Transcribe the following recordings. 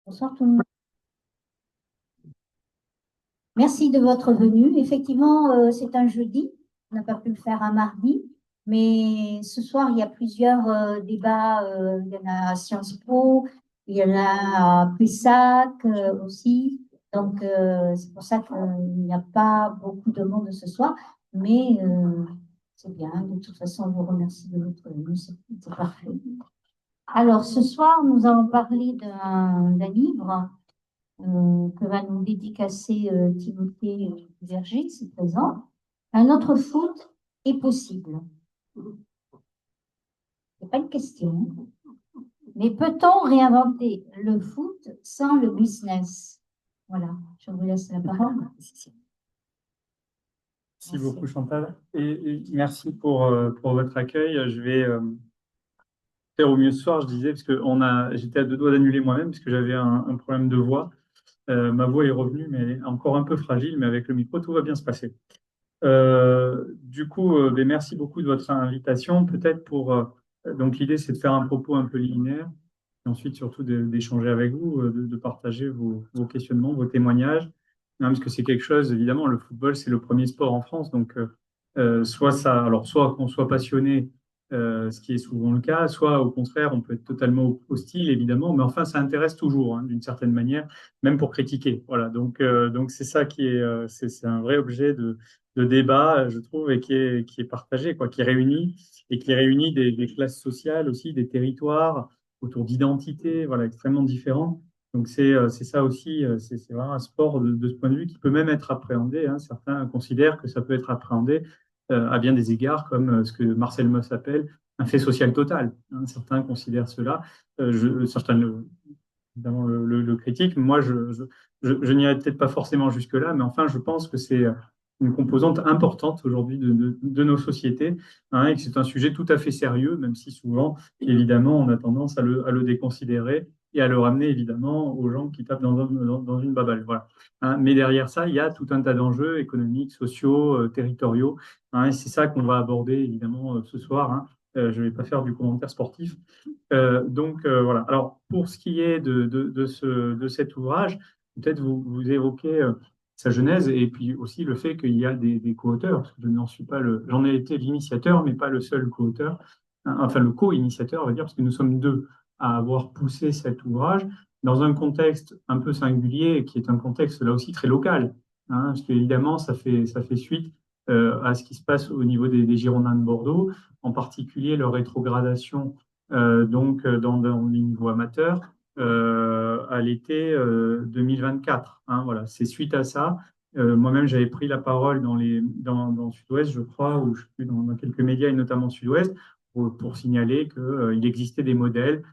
Bonsoir tout le monde. Merci de votre venue. Effectivement, c'est un jeudi. On n'a pas pu le faire un mardi, mais ce soir, il y a plusieurs débats. Il y en a à Sciences Po, il y en a à Pessac aussi. Donc, c'est pour ça qu'il n'y a pas beaucoup de monde ce soir, mais c'est bien. De toute façon, on vous remercie de votre venue. C'est parfait. Alors, ce soir, nous allons parler d'un livre que va nous dédicacer Timothée Verger, ici présent. Un autre foot est possible. C'est pas une question. Mais peut-on réinventer le foot sans le business? Voilà, je vous laisse la parole. Merci beaucoup, Chantal. Et merci pour votre accueil. Je vais faire au mieux ce soir, je disais, parce que j'étais à deux doigts d'annuler moi-même, parce que j'avais un problème de voix. Ma voix est revenue, mais elle est encore un peu fragile, mais avec le micro, tout va bien se passer. Du coup, ben, merci beaucoup de votre invitation. Peut-être donc l'idée, c'est de faire un propos un peu linéaire, et ensuite surtout d'échanger avec vous, de partager vos questionnements, vos témoignages. Parce que c'est quelque chose, évidemment, le football, c'est le premier sport en France, donc soit qu'on soit passionné, ce qui est souvent le cas, soit au contraire, on peut être totalement hostile, évidemment, mais enfin, ça intéresse toujours, hein, d'une certaine manière, même pour critiquer. Voilà, donc c'est ça qui est, c'est un vrai objet de débat, je trouve, et qui est partagé, quoi, qui réunit et qui réunit des classes sociales aussi, des territoires autour d'identités, voilà, extrêmement différents. Donc c'est ça aussi, c'est vraiment un sport de ce point de vue qui peut même être appréhendé, hein. Certains considèrent que ça peut être appréhendé à bien des égards, comme ce que Marcel Mauss appelle un fait social total, hein. Certains considèrent cela, certains évidemment le critiquent. Moi, je n'irai peut-être pas forcément jusque-là, mais enfin, je pense que c'est une composante importante aujourd'hui de nos sociétés, hein, et que c'est un sujet tout à fait sérieux, même si souvent, évidemment, on a tendance à le déconsidérer et à le ramener évidemment aux gens qui tapent dans une baballe. Voilà. Hein, mais derrière ça, il y a tout un tas d'enjeux économiques, sociaux, territoriaux, hein, et c'est ça qu'on va aborder évidemment ce soir. Hein. Je ne vais pas faire du commentaire sportif. Voilà. Alors, pour ce qui est de cet ouvrage, peut-être vous évoquez sa genèse et puis aussi le fait qu'il y a des co-auteurs, parce que je n'en suis pas j'en ai été l'initiateur, mais pas le seul co-auteur, enfin le co-initiateur, on va dire, parce que nous sommes deux à avoir poussé cet ouvrage dans un contexte un peu singulier, qui est un contexte là aussi très local, hein, parce qu'évidemment, ça fait suite à ce qui se passe au niveau des Girondins de Bordeaux, en particulier leur rétrogradation dans les niveaux amateurs à l'été 2024. Hein, voilà, c'est suite à ça. Moi-même, j'avais pris la parole dans Sud-Ouest, je crois, ou je sais plus, dans quelques médias, et notamment Sud-Ouest, pour signaler qu'il existait des modèles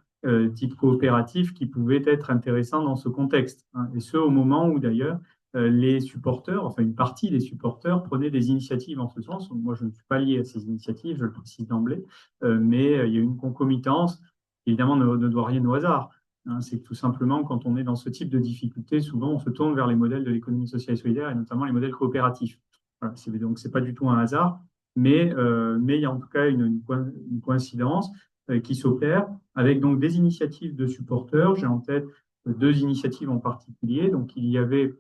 type coopératif qui pouvaient être intéressants dans ce contexte, hein. Et ce, au moment où d'ailleurs les supporters, enfin une partie des supporters, prenaient des initiatives en ce sens. Moi, je ne suis pas lié à ces initiatives, je le précise d'emblée, mais il y a une concomitance, qui, évidemment, ne doit rien au hasard. Hein. C'est que tout simplement, quand on est dans ce type de difficultés, souvent on se tourne vers les modèles de l'économie sociale et solidaire, et notamment les modèles coopératifs. Voilà, donc, c'est pas du tout un hasard, mais il y a en tout cas une coïncidence qui s'opère avec donc des initiatives de supporters. J'ai en tête deux initiatives en particulier. Donc, il y avait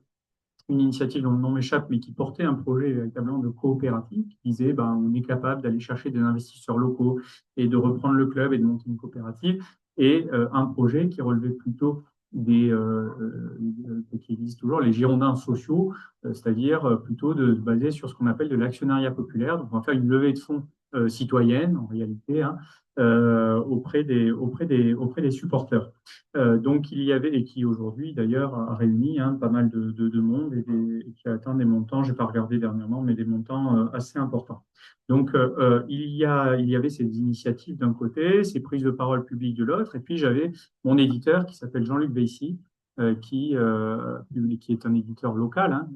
une initiative dont le nom m'échappe, mais qui portait un projet véritablement de coopérative, qui disait ben, on est capable d'aller chercher des investisseurs locaux et de reprendre le club et de monter une coopérative, et un projet qui relevait plutôt qui existe toujours, les Girondins sociaux, c'est-à-dire plutôt de se baser sur ce qu'on appelle de l'actionnariat populaire. Donc, on va faire une levée de fonds citoyenne, en réalité, hein, auprès des supporters. Donc, il y avait, et qui aujourd'hui d'ailleurs a réuni hein, pas mal de monde et qui a atteint des montants, je n'ai pas regardé dernièrement, mais des montants assez importants. Donc, il y avait ces initiatives d'un côté, ces prises de parole publiques de l'autre, et puis j'avais mon éditeur qui s'appelle Jean-Luc Bessy, qui est un éditeur local. Hein,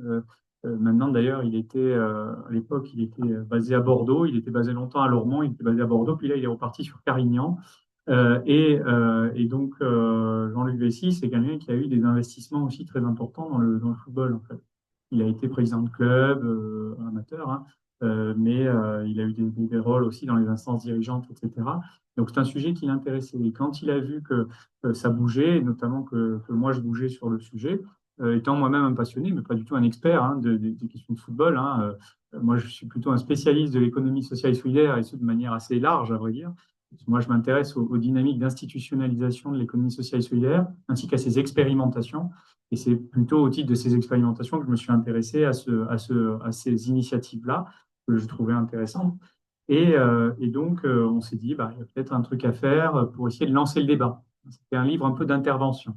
maintenant, d'ailleurs, à l'époque, il était basé à Bordeaux, il était basé longtemps à Lormont, il était basé à Bordeaux, puis là, il est reparti sur Carignan. Et donc, Jean-Luc Vessy, c'est quelqu'un qui a eu des investissements aussi très importants dans le football, en fait. Il a été président de club amateur, hein, mais il a eu des rôles aussi dans les instances dirigeantes, etc. Donc c'est un sujet qui l'intéressait. Et quand il a vu que ça bougeait, et notamment que moi je bougeais sur le sujet, étant moi-même un passionné, mais pas du tout un expert des questions de football, moi je suis plutôt un spécialiste de l'économie sociale et solidaire, et ce de manière assez large, à vrai dire. Moi, je m'intéresse aux dynamiques d'institutionnalisation de l'économie sociale et solidaire, ainsi qu'à ses expérimentations. Et c'est plutôt au titre de ces expérimentations que je me suis intéressé à ces initiatives-là, que je trouvais intéressantes. Et donc, on s'est dit, bah, il y a peut-être un truc à faire pour essayer de lancer le débat. C'était un livre un peu d'intervention.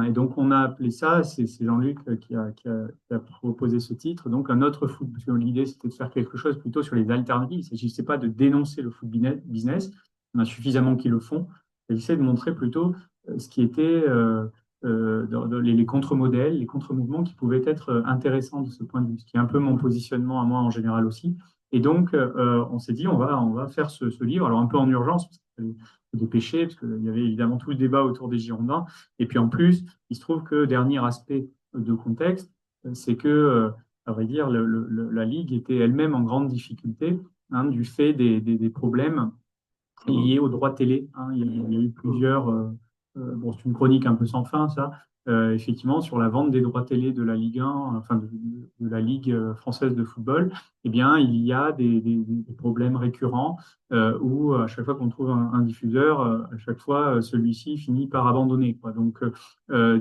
Et donc, on a appelé ça, c'est Jean-Luc qui a proposé ce titre, donc un autre foot, parce que l'idée, c'était de faire quelque chose plutôt sur les alternatives. Il ne s'agissait pas de dénoncer le foot business, il y en a suffisamment qui le font. Il s'agissait de montrer plutôt ce qui était dans les contre-modèles, les contre-mouvements qui pouvaient être intéressants de ce point de vue, ce qui est un peu mon positionnement à moi en général aussi. Et donc, on s'est dit, on va faire ce livre, alors un peu en urgence, parce qu'il fallait se dépêcher, parce qu'il y avait évidemment tout le débat autour des Girondins. Et puis en plus, il se trouve que, dernier aspect de contexte, c'est que, à vrai dire, la Ligue était elle-même en grande difficulté du fait des problèmes liées aux droits télé. Il y a eu plusieurs. Bon, c'est une chronique un peu sans fin, ça. Effectivement, sur la vente des droits télé de la Ligue 1, enfin de la Ligue française de football, eh bien, il y a des problèmes récurrents où à chaque fois qu'on trouve un diffuseur, à chaque fois celui-ci finit par abandonner, quoi. Donc,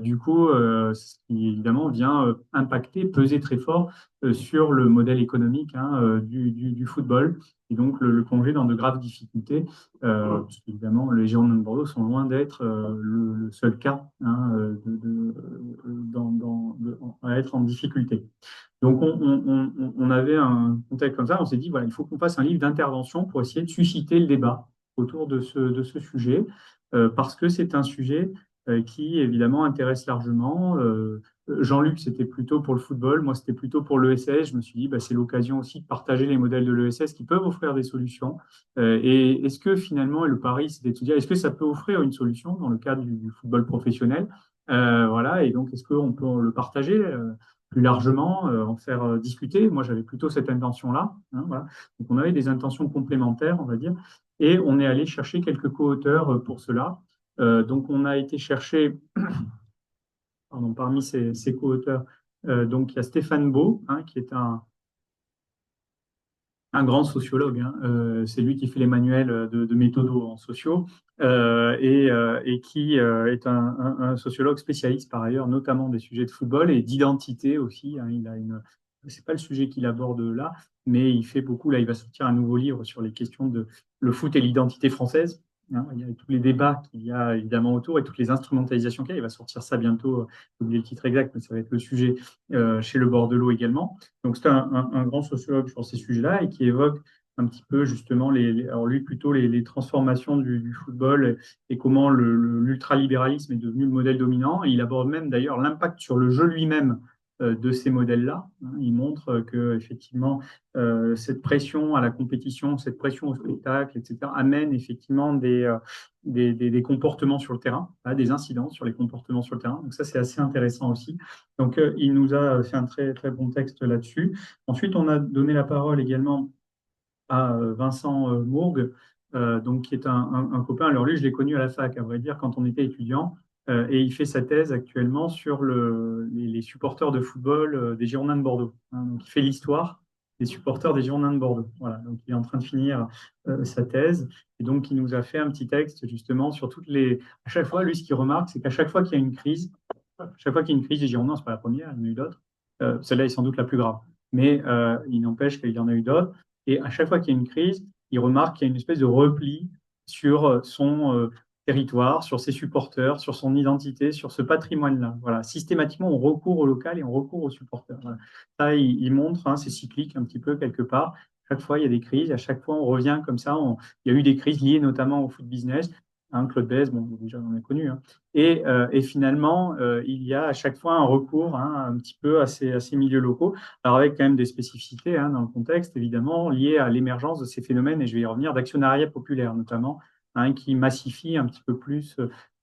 du coup, ce qui évidemment vient impacter, peser très fort sur le modèle économique du football et donc le plonger dans de graves difficultés. Parce qu'évidemment, les Girondins de Bordeaux sont loin d'être le seul cas à être en difficulté. Donc, on avait un contexte comme ça, on s'est dit, voilà, il faut qu'on fasse un livre d'intervention pour essayer de susciter le débat autour de ce sujet, parce que c'est un sujet qui, évidemment, intéresse largement. Jean-Luc, c'était plutôt pour le football, moi, c'était plutôt pour l'ESS. Je me suis dit, bah, c'est l'occasion aussi de partager les modèles de l'ESS qui peuvent offrir des solutions. Et est-ce que finalement, le pari, c'était de se dire, est-ce que ça peut offrir une solution dans le cadre du football professionnel? Voilà, et donc, est-ce qu'on peut le partager plus largement, en faire discuter? Moi, j'avais plutôt cette intention-là. Voilà. Donc, on avait des intentions complémentaires, on va dire, et on est allé chercher quelques co-auteurs pour cela. Donc, on a été chercher, pardon, parmi ces co-auteurs, donc il y a Stéphane Beau, qui est un grand sociologue. C'est lui qui fait les manuels de méthodo en sociaux et qui est un sociologue spécialiste par ailleurs, notamment des sujets de football et d'identité aussi. C'est pas le sujet qu'il aborde là, mais il fait beaucoup. Là, il va sortir un nouveau livre sur les questions de le foot et l'identité française. Il y a tous les débats qu'il y a évidemment autour et toutes les instrumentalisations qu'il y a. Il va sortir ça bientôt. J'ai oublié le titre exact, mais ça va être le sujet chez Le Bordelot également. Donc, c'est un grand sociologue sur ces sujets-là et qui évoque un petit peu justement, alors lui plutôt les transformations du football et comment l'ultralibéralisme est devenu le modèle dominant. Et il aborde même d'ailleurs l'impact sur le jeu lui-même de ces modèles-là. Il montre que effectivement cette pression à la compétition, cette pression au spectacle, etc., amène effectivement des comportements sur le terrain, des incidences sur les comportements sur le terrain. Donc ça, c'est assez intéressant aussi. Donc, il nous a fait un très, très bon texte là-dessus. Ensuite, on a donné la parole également à Vincent Mourgue, donc, qui est un copain. Alors, lui, je l'ai connu à la fac, à vrai dire, quand on était étudiant. Et il fait sa thèse actuellement sur les supporters de football des Girondins de Bordeaux. Donc, il fait l'histoire des supporters des Girondins de Bordeaux. Voilà, donc il est en train de finir sa thèse. Et donc, il nous a fait un petit texte justement sur toutes les. À chaque fois, lui, ce qu'il remarque, c'est qu'à chaque fois qu'il y a une crise, chaque fois qu'il y a une crise des Girondins, ce n'est pas la première, il y en a eu d'autres. Celle-là est sans doute la plus grave. Mais il n'empêche qu'il y en a eu d'autres. Et à chaque fois qu'il y a une crise, il remarque qu'il y a une espèce de repli sur son territoire, sur ses supporters, sur son identité, sur ce patrimoine-là. Voilà. Systématiquement, on recourt au local et on recourt aux supporters. Voilà. Ça, il montre, c'est cyclique un petit peu quelque part. Chaque fois, il y a des crises. À chaque fois, on revient comme ça. Il y a eu des crises liées notamment au foot business. Claude Besse, bon, déjà, on en a connu. Et finalement, il y a à chaque fois un recours un petit peu à ces milieux locaux, alors avec quand même des spécificités dans le contexte, évidemment, liées à l'émergence de ces phénomènes, et je vais y revenir, d'actionnariat populaire notamment, qui massifie un petit peu plus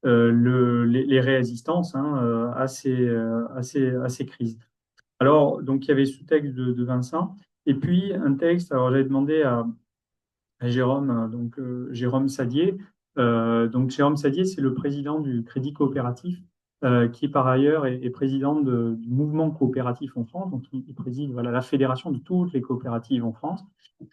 les résistances à ces crises. Alors, donc, il y avait ce texte de Vincent. Et puis un texte, alors j'avais demandé à Jérôme, Jérôme Sadier. Donc Jérôme Sadier, c'est le président du Crédit Coopératif, qui par ailleurs est président du mouvement coopératif en France. Donc il préside voilà, la fédération de toutes les coopératives en France.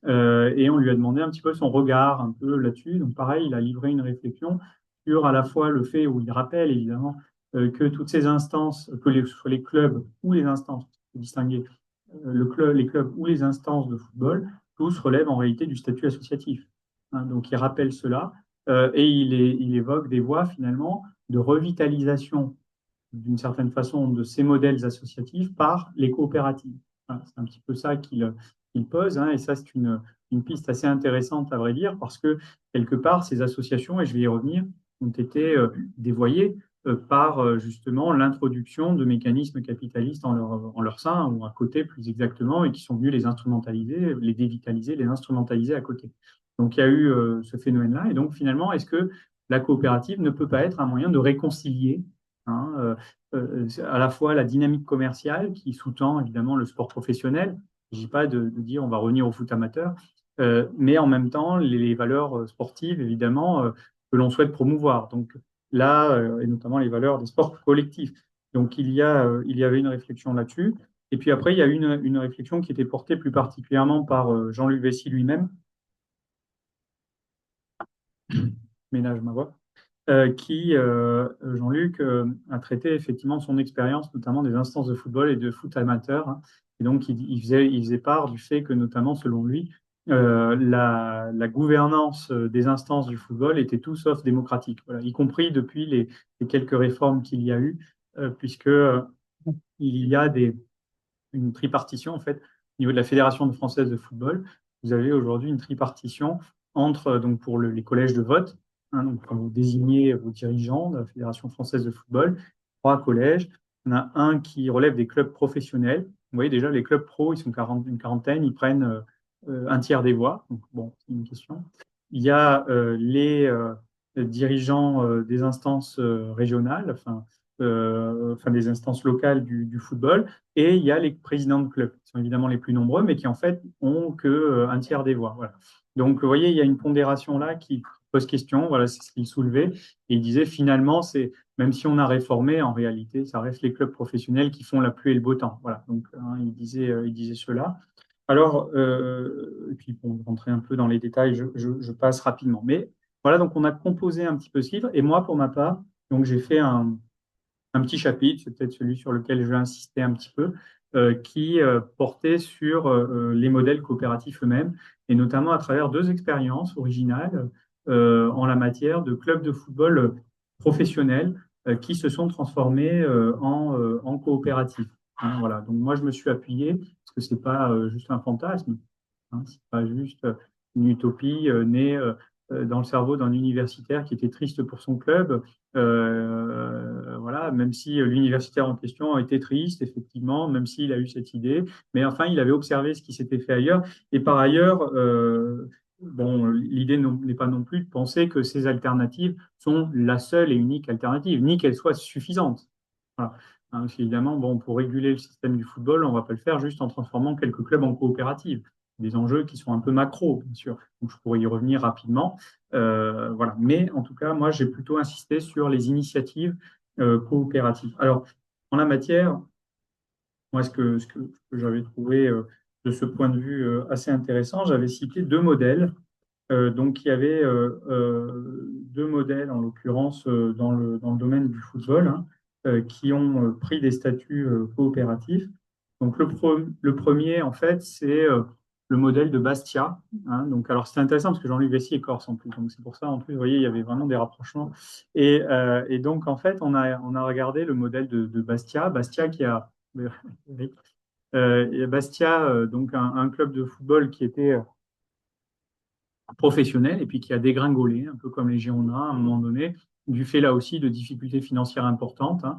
Et on lui a demandé un petit peu son regard un peu là-dessus. Donc pareil, il a livré une réflexion sur à la fois le fait où il rappelle évidemment que toutes ces instances, que ce soit les clubs ou les instances, faut distinguer les clubs ou les instances de football, tous relèvent en réalité du statut associatif. Hein, donc il rappelle cela et il évoque des voies finalement de revitalisation d'une certaine façon de ces modèles associatifs par les coopératives. Voilà, c'est un petit peu ça qu'il pose, hein, et ça c'est une piste assez intéressante à vrai dire, parce que quelque part ces associations, et je vais y revenir, ont été dévoyées par justement l'introduction de mécanismes capitalistes en leur sein, ou à côté plus exactement, et qui sont venus les instrumentaliser, les dévitaliser, les instrumentaliser à côté. Donc il y a eu ce phénomène-là, et donc finalement, est-ce que la coopérative ne peut pas être un moyen de réconcilier, hein, à la fois la dynamique commerciale qui sous-tend évidemment le sport professionnel. Il ne s'agit pas de dire on va revenir au foot amateur, mais en même temps les valeurs sportives évidemment que l'on souhaite promouvoir. Donc là, et notamment les valeurs des sports collectifs. Donc il y avait une réflexion là-dessus. Et puis après, il y a une réflexion qui était portée plus particulièrement par Jean-Luc Vessy lui-même, ménage ma voix, Jean-Luc, a traité effectivement son expérience, notamment des instances de football et de foot amateur. Hein. Et donc, il faisait part du fait que, notamment, selon lui, la gouvernance des instances du football était tout sauf démocratique, voilà, y compris depuis les quelques réformes qu'il y a eu, puisque il y a une tripartition, en fait, au niveau de la Fédération française de football. Vous avez aujourd'hui une tripartition entre, donc pour les collèges de vote, hein, donc quand vous désignez vos dirigeants de la Fédération française de football, trois collèges. Il y en a un qui relève des clubs professionnels. Vous voyez déjà, les clubs pro, ils sont une quarantaine, ils prennent un tiers des voix. Donc, bon, c'est une question. Il y a les dirigeants des instances régionales, enfin des instances locales du football, et il y a les présidents de clubs, qui sont évidemment les plus nombreux, mais qui en fait ont que un tiers des voix. Voilà. Donc, vous voyez, il y a une pondération là qui pose question. Voilà, c'est ce qu'il soulevait. Et il disait finalement, c'est même si on a réformé, en réalité, ça reste les clubs professionnels qui font la pluie et le beau temps. Voilà. Donc, hein, il disait cela. Alors, et puis pour rentrer un peu dans les détails, je passe rapidement. Mais voilà, donc on a composé un petit peu ce livre. Et moi, pour ma part, donc j'ai fait un petit chapitre, c'est peut-être celui sur lequel je vais insister un petit peu, qui portait sur les modèles coopératifs eux-mêmes, et notamment à travers deux expériences originales en la matière de clubs de football professionnels qui se sont transformés en coopératives. Hein, voilà. Donc moi, je me suis appuyé, parce que c'est pas juste un fantasme, hein, c'est pas juste une utopie née dans le cerveau d'un universitaire qui était triste pour son club. Voilà, même si l'universitaire en question était triste, effectivement, même s'il a eu cette idée, mais enfin, il avait observé ce qui s'était fait ailleurs. Et par ailleurs, bon, l'idée n'est pas non plus de penser que ces alternatives sont la seule et unique alternative, ni qu'elles soient suffisantes. Voilà. Hein, parce qu'évidemment, bon, pour réguler le système du football, on ne va pas le faire juste en transformant quelques clubs en coopératives. Des enjeux qui sont un peu macro, bien sûr. Donc, je pourrais y revenir rapidement. Voilà. Mais en tout cas, moi, j'ai plutôt insisté sur les initiatives coopératives. Alors, en la matière, moi, ce que j'avais trouvé de ce point de vue assez intéressant, j'avais cité deux modèles. Donc, il y avait deux modèles, en l'occurrence, dans le domaine du football, hein, qui ont pris des statuts coopératifs. Donc, le premier, en fait, c'est le modèle de Bastia. Hein. Donc, alors, c'est intéressant parce que Jean-Luc Vessy est corse en plus. Donc, c'est pour ça, en plus, vous voyez, il y avait vraiment des rapprochements. Et donc, en fait, on a regardé le modèle de Bastia. Bastia qui a. Et Bastia, donc un club de football qui était professionnel et puis qui a dégringolé, un peu comme les Girondins à un moment donné, du fait là aussi de difficultés financières importantes. Hein.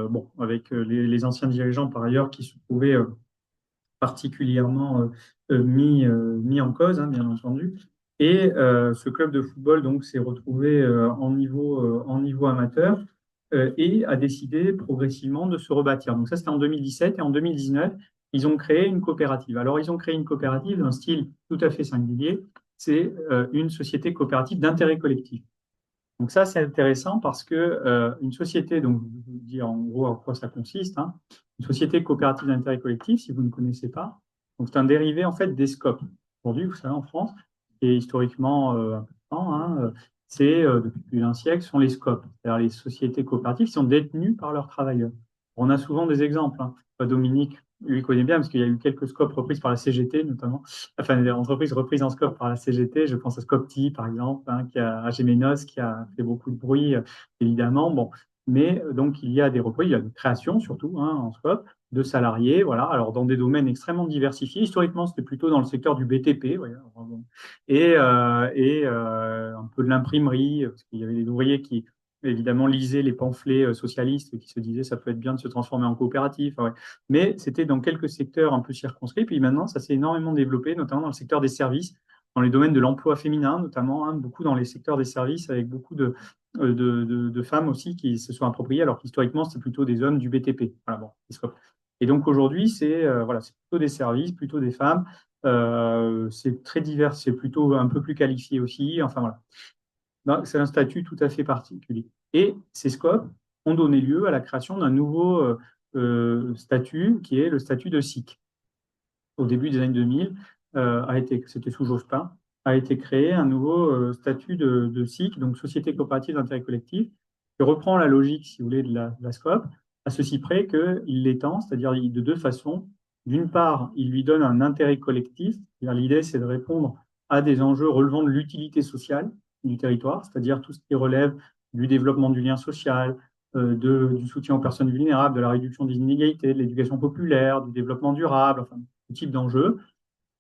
Bon, avec les anciens dirigeants par ailleurs qui se trouvaient particulièrement mis en cause, hein, bien entendu. Et ce club de football donc s'est retrouvé en niveau amateur et a décidé progressivement de se rebâtir. Donc ça, c'était en 2017 et en 2019, ils ont créé une coopérative. Alors, ils ont créé une coopérative d'un style tout à fait singulier. C'est une société coopérative d'intérêt collectif. Donc ça, c'est intéressant parce que une société, donc je vous dis en gros en quoi ça consiste, hein, une société coopérative d'intérêt collectif, si vous ne connaissez pas, donc c'est un dérivé en fait des SCOP. Aujourd'hui, vous savez, en France, et historiquement un peu de temps, hein, c'est depuis plus d'un siècle, sont les SCOP, c'est-à-dire les sociétés coopératives qui sont détenues par leurs travailleurs. On a souvent des exemples, hein. Dominique lui connaît bien parce qu'il y a eu quelques SCOP reprises par la CGT notamment, enfin des entreprises reprises en scope par la CGT, je pense à Scopti par exemple, hein, qui a Agémenos, qui a fait beaucoup de bruit, évidemment. Bon, mais donc il y a des reprises, il y a des créations surtout hein, en scope de salariés, voilà. Alors dans des domaines extrêmement diversifiés. Historiquement, c'était plutôt dans le secteur du BTP, ouais, alors, bon. Et un peu de l'imprimerie, parce qu'il y avait des ouvriers qui évidemment lisaient les pamphlets socialistes, qui se disaient ça peut être bien de se transformer en coopérative. Ouais. Mais c'était dans quelques secteurs un peu circonscrits. Puis maintenant, ça s'est énormément développé, notamment dans le secteur des services, dans les domaines de l'emploi féminin, notamment, hein, beaucoup dans les secteurs des services, avec beaucoup de femmes aussi qui se sont appropriées, alors qu'historiquement, c'était plutôt des hommes du BTP. Voilà, bon, et donc aujourd'hui, c'est voilà, c'est plutôt des services, plutôt des femmes. C'est très divers, c'est plutôt un peu plus qualifié aussi. Enfin voilà. C'est un statut tout à fait particulier. Et ces scopes ont donné lieu à la création d'un nouveau statut qui est le statut de SIC. Au début des années 2000, c'était sous Jospin, a été créé un nouveau statut de SIC, donc Société coopérative d'intérêt collectif, qui reprend la logique, si vous voulez, de la SCOP, à ceci près qu'il l'étend, c'est-à-dire de deux façons. D'une part, il lui donne un intérêt collectif, c'est-à-dire l'idée, c'est de répondre à des enjeux relevant de l'utilité sociale du territoire, c'est-à-dire tout ce qui relève du développement du lien social, du soutien aux personnes vulnérables, de la réduction des inégalités, de l'éducation populaire, du développement durable, enfin, tout type d'enjeux.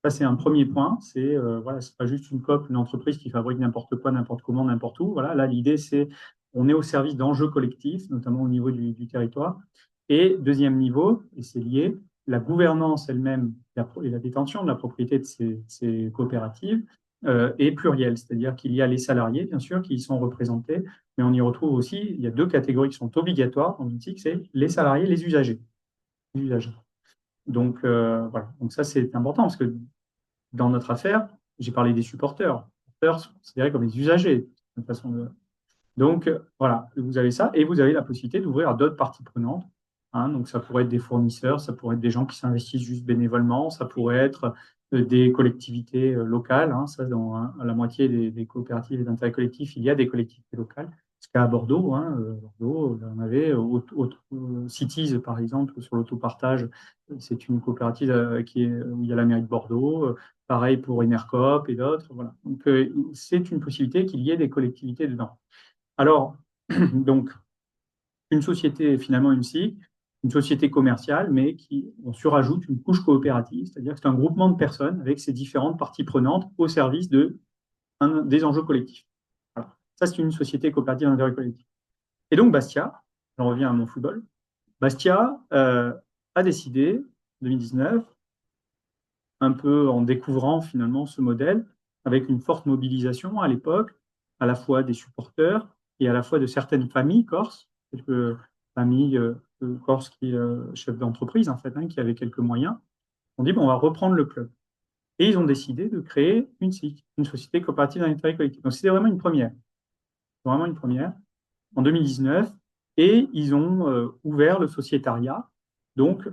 Ça, c'est un premier point. C'est voilà, c'est pas juste une COP, une entreprise qui fabrique n'importe quoi, n'importe comment, n'importe où. Voilà, là, l'idée, c'est on est au service d'enjeux collectifs, notamment au niveau du territoire. Et deuxième niveau, et c'est lié, la gouvernance elle-même et la détention de la propriété de ces coopératives est plurielle, c'est-à-dire qu'il y a les salariés, bien sûr, qui y sont représentés, mais on y retrouve aussi, il y a deux catégories qui sont obligatoires dans une TIC, c'est les salariés et les usagers. Les usagers. Donc, voilà. Donc ça, c'est important parce que dans notre affaire, j'ai parlé des supporters. Les supporters sont considérés comme les usagers. De façon de... Donc, voilà, vous avez ça et vous avez la possibilité d'ouvrir à d'autres parties prenantes. Hein. Donc, ça pourrait être des fournisseurs, ça pourrait être des gens qui s'investissent juste bénévolement, ça pourrait être des collectivités locales. Hein. Ça, dans la moitié des coopératives et d'intérêt collectif, il y a des collectivités locales. Parce qu'à Bordeaux, hein, Bordeaux, on avait Cities, par exemple, sur l'autopartage, c'est une coopérative où il y a la mairie de Bordeaux. Pareil pour Enercop et d'autres. Voilà. Donc, c'est une possibilité qu'il y ait des collectivités dedans. Alors, donc, une société, finalement une SIC, une société commerciale, mais qui on surajoute une couche coopérative, c'est-à-dire que c'est un groupement de personnes avec ces différentes parties prenantes au service des enjeux collectifs. Voilà. Ça, c'est une société coopérative d'intérêt collectif. Et donc, Bastia, j'en reviens à mon football, Bastia a décidé, en 2019, un peu en découvrant finalement ce modèle, avec une forte mobilisation à l'époque, à la fois des supporters et à la fois de certaines familles corses, quelques familles corses qui chefs d'entreprise en fait, hein, qui avaient quelques moyens. On dit bon, on va reprendre le club. Et ils ont décidé de créer une SIC, une société coopérative d'intérêt collectif. Donc c'était vraiment une première, en 2019, et ils ont ouvert le sociétariat, donc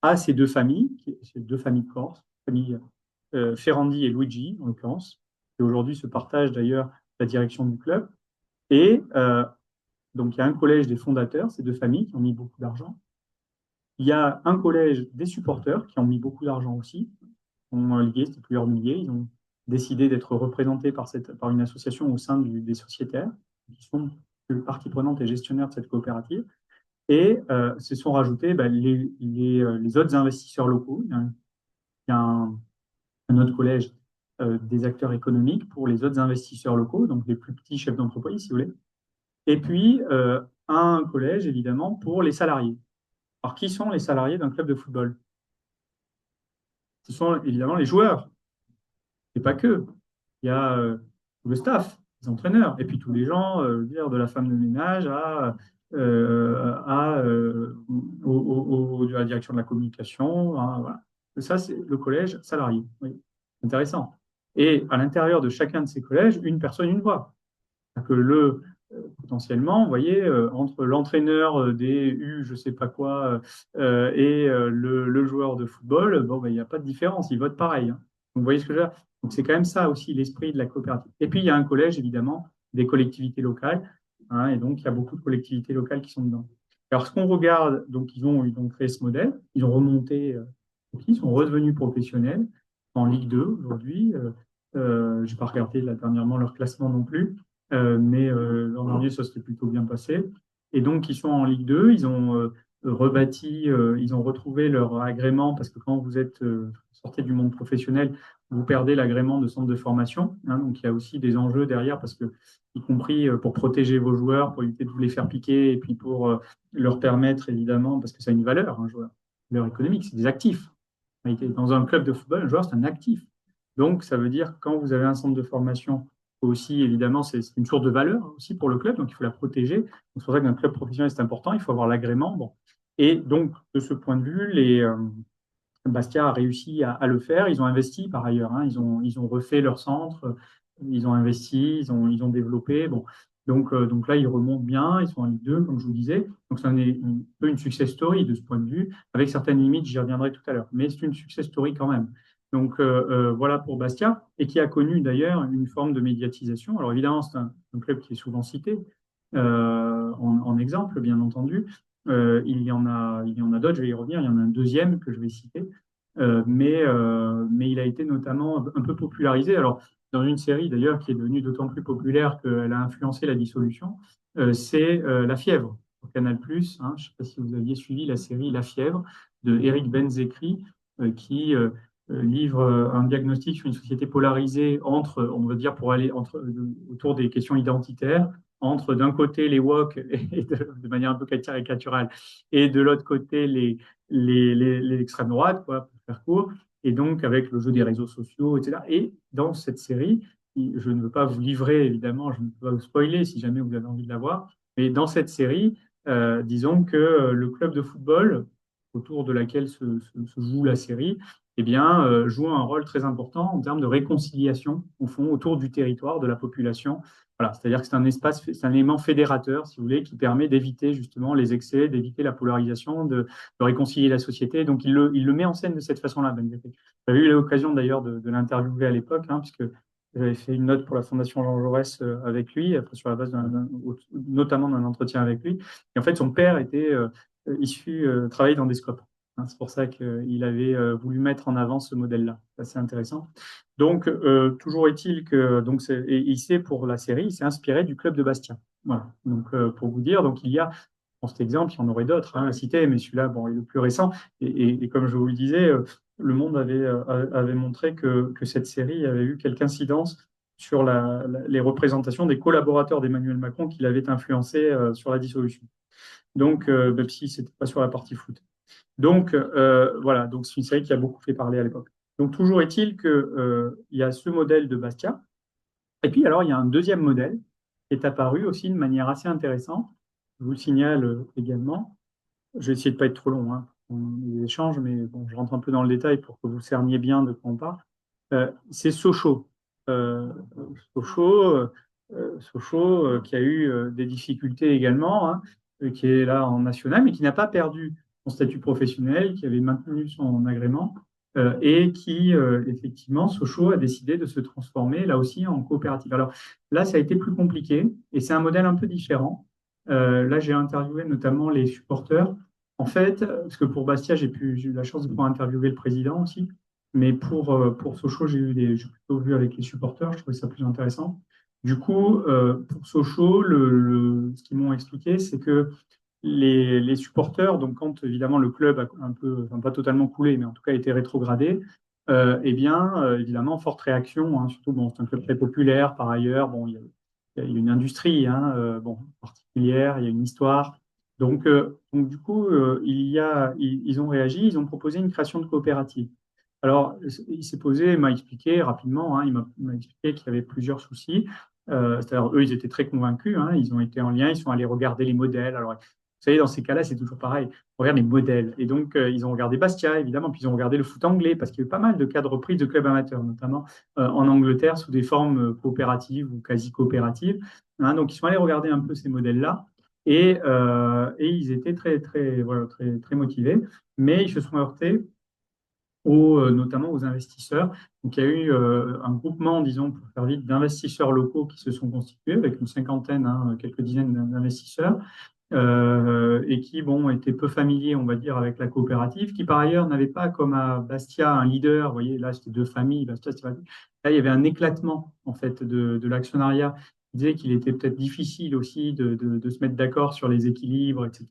à ces deux familles corses, famille Ferrandi et Luigi, en l'occurrence, qui aujourd'hui se partagent d'ailleurs la direction du club. Et donc, il y a un collège des fondateurs, ces deux familles, qui ont mis beaucoup d'argent. Il y a un collège des supporters qui ont mis beaucoup d'argent aussi. Ils ont ligué, c'était plusieurs milliers. Ils ont décidé d'être représentés par une association au sein des sociétaires, qui sont partie prenante et gestionnaire de cette coopérative. Et se sont rajoutés les autres investisseurs locaux. Il y a un autre collège des acteurs économiques pour les autres investisseurs locaux, donc les plus petits chefs d'entreprise, si vous voulez. Et puis, un collège, évidemment, pour les salariés. Alors, qui sont les salariés d'un club de football? Ce sont évidemment les joueurs, et pas que. Il y a le staff, les entraîneurs, et puis tous les gens, de la femme de ménage à la direction de la communication. Hein, voilà. Ça, c'est le collège salarié. Oui. Intéressant. Et à l'intérieur de chacun de ces collèges, une personne, une voix. Que potentiellement, vous voyez, entre l'entraîneur des U, je sais pas quoi, et le joueur de football, bon, ben, il n'y a pas de différence, ils votent pareil. Hein. Donc, vous voyez ce que je veux dire? Donc, c'est quand même ça aussi l'esprit de la coopérative. Et puis, il y a un collège, évidemment, des collectivités locales, hein, et donc il y a beaucoup de collectivités locales qui sont dedans. Alors, ce qu'on regarde, donc, ils ont créé ce modèle, ils ont remonté, ils sont redevenus professionnels en Ligue 2 aujourd'hui. Je n'ai pas regardé là, dernièrement leur classement non plus. Mais l'an dernier, ça s'était plutôt bien passé. Et donc, ils sont en Ligue 2, ils ont rebâti, ils ont retrouvé leur agrément, parce que quand vous êtes sorti du monde professionnel, vous perdez l'agrément de centre de formation. Hein, donc, il y a aussi des enjeux derrière, parce que, y compris pour protéger vos joueurs, pour éviter de vous les faire piquer, et puis pour leur permettre, évidemment, parce que ça a une valeur, un joueur, une valeur économique, c'est des actifs. Dans un club de football, un joueur, c'est un actif. Donc, ça veut dire que quand vous avez un centre de formation aussi, évidemment, c'est une source de valeur aussi pour le club, donc il faut la protéger. Donc, c'est pour ça qu'un club professionnel, c'est important, il faut avoir l'agrément. Bon. Et donc, de ce point de vue, Bastia a réussi à le faire. Ils ont investi par ailleurs, hein. Ils ont refait leur centre, ils ont investi, ils ont développé. Bon. Donc là, ils remontent bien, ils sont en Ligue 2, comme je vous disais. Donc, c'est un peu une success story de ce point de vue, avec certaines limites, j'y reviendrai tout à l'heure. Mais c'est une success story quand même. Donc, voilà pour Bastia, et qui a connu d'ailleurs une forme de médiatisation. Alors, évidemment, c'est un club qui est souvent cité en exemple, bien entendu. Il y en a d'autres, je vais y revenir. Il y en a un deuxième que je vais citer, mais il a été notamment un peu popularisé. Alors, dans une série d'ailleurs qui est devenue d'autant plus populaire qu'elle a influencé la dissolution, c'est La Fièvre sur Canal+. Hein. Je ne sais pas si vous aviez suivi la série La Fièvre de Eric Benzekri, qui livre un diagnostic sur une société polarisée entre, on va dire, pour aller autour des questions identitaires, entre d'un côté les woke et de manière un peu caricaturale, et de l'autre côté l'extrême droite, quoi, pour faire court, et donc avec le jeu des réseaux sociaux, etc. Et dans cette série, je ne veux pas vous livrer, évidemment, je ne peux pas vous spoiler si jamais vous avez envie de la voir, mais dans cette série, disons que le club de football autour de laquelle se joue la série, eh bien, joue un rôle très important en termes de réconciliation, au fond, autour du territoire, de la population. Voilà, c'est-à-dire que c'est un espace, c'est un élément fédérateur, si vous voulez, qui permet d'éviter justement les excès, d'éviter la polarisation, de réconcilier la société. Donc, il le met en scène de cette façon-là, Ben Zafir. J'avais eu l'occasion d'ailleurs de l'interviewer à l'époque, hein, puisque j'avais fait une note pour la Fondation Jean Jaurès avec lui, après, sur la base notamment d'un entretien avec lui. Et en fait, son père était travaillait dans des scopes. Hein, c'est pour ça qu'il avait voulu mettre en avant ce modèle-là. C'est assez intéressant. Donc, toujours est-il que et il s'est pour la série, il s'est inspiré du club de Bastia. Voilà. Donc, pour vous dire, donc il y a dans cet exemple, il y en aurait d'autres hein, à citer, mais celui-là, bon, est le plus récent. Et comme je vous le disais, Le Monde avait montré que cette série avait eu quelque incidence sur les représentations des collaborateurs d'Emmanuel Macron qui l'avaient influencé sur la dissolution. Donc, même si c'était pas sur la partie foot. Donc, voilà, donc c'est une série qui a beaucoup fait parler à l'époque. Donc, toujours est-il que, il y a ce modèle de Bastia. Et puis, alors, il y a un deuxième modèle qui est apparu aussi de manière assez intéressante. Je vous le signale également. Je vais essayer de ne pas être trop long, hein, pour les échanges, mais bon, je rentre un peu dans le détail pour que vous cerniez bien de quoi on parle. C'est Sochaux. Euh, Sochaux, Sochaux, qui a eu des difficultés également, hein, qui est là en national, mais qui n'a pas perdu son statut professionnel, qui avait maintenu son agrément, et qui, effectivement, Sochaux a décidé de se transformer là aussi en coopérative. Alors là, ça a été plus compliqué, et c'est un modèle un peu différent. Là, j'ai interviewé notamment les supporters. En fait, parce que pour Bastia, j'ai eu la chance de pouvoir interviewer le président aussi. Mais pour Sochaux, j'ai plutôt vu avec les supporters, je trouvais ça plus intéressant. Du coup, pour Sochaux, ce qu'ils m'ont expliqué, c'est que les supporters, donc quand évidemment le club a un peu, enfin, pas totalement coulé, mais en tout cas a été rétrogradé, eh bien, évidemment, forte réaction, hein, surtout, bon, c'est un club très populaire par ailleurs, bon, il y a une industrie hein, bon, particulière, il y a une histoire. Donc du coup, ils ont réagi, ils ont proposé une création de coopérative. Alors, il s'est posé, il m'a expliqué rapidement, hein, il m'a expliqué qu'il y avait plusieurs soucis. C'est-à-dire, eux, ils étaient très convaincus, hein, ils ont été en lien, ils sont allés regarder les modèles. Alors, vous savez, dans ces cas-là, c'est toujours pareil. On regarde les modèles. Et donc, ils ont regardé Bastia, évidemment, puis ils ont regardé le foot anglais, parce qu'il y a eu pas mal de cas de reprise de clubs amateurs, notamment en Angleterre, sous des formes coopératives ou quasi coopératives. Hein. Donc, ils sont allés regarder un peu ces modèles-là. Et ils étaient voilà, très motivés, mais ils se sont heurtés notamment aux investisseurs. Donc, il y a eu un groupement, disons, pour faire vite, d'investisseurs locaux qui se sont constitués avec une cinquantaine, hein, quelques dizaines d'investisseurs, et qui, bon, étaient peu familiers, on va dire, avec la coopérative, qui par ailleurs n'avaient pas, comme à Bastia, un leader. Vous voyez, là, c'était deux familles. Bastia, c'était là, il y avait un éclatement, en fait, de l'actionnariat. Il disait qu'il était peut-être difficile aussi de se mettre d'accord sur les équilibres, etc.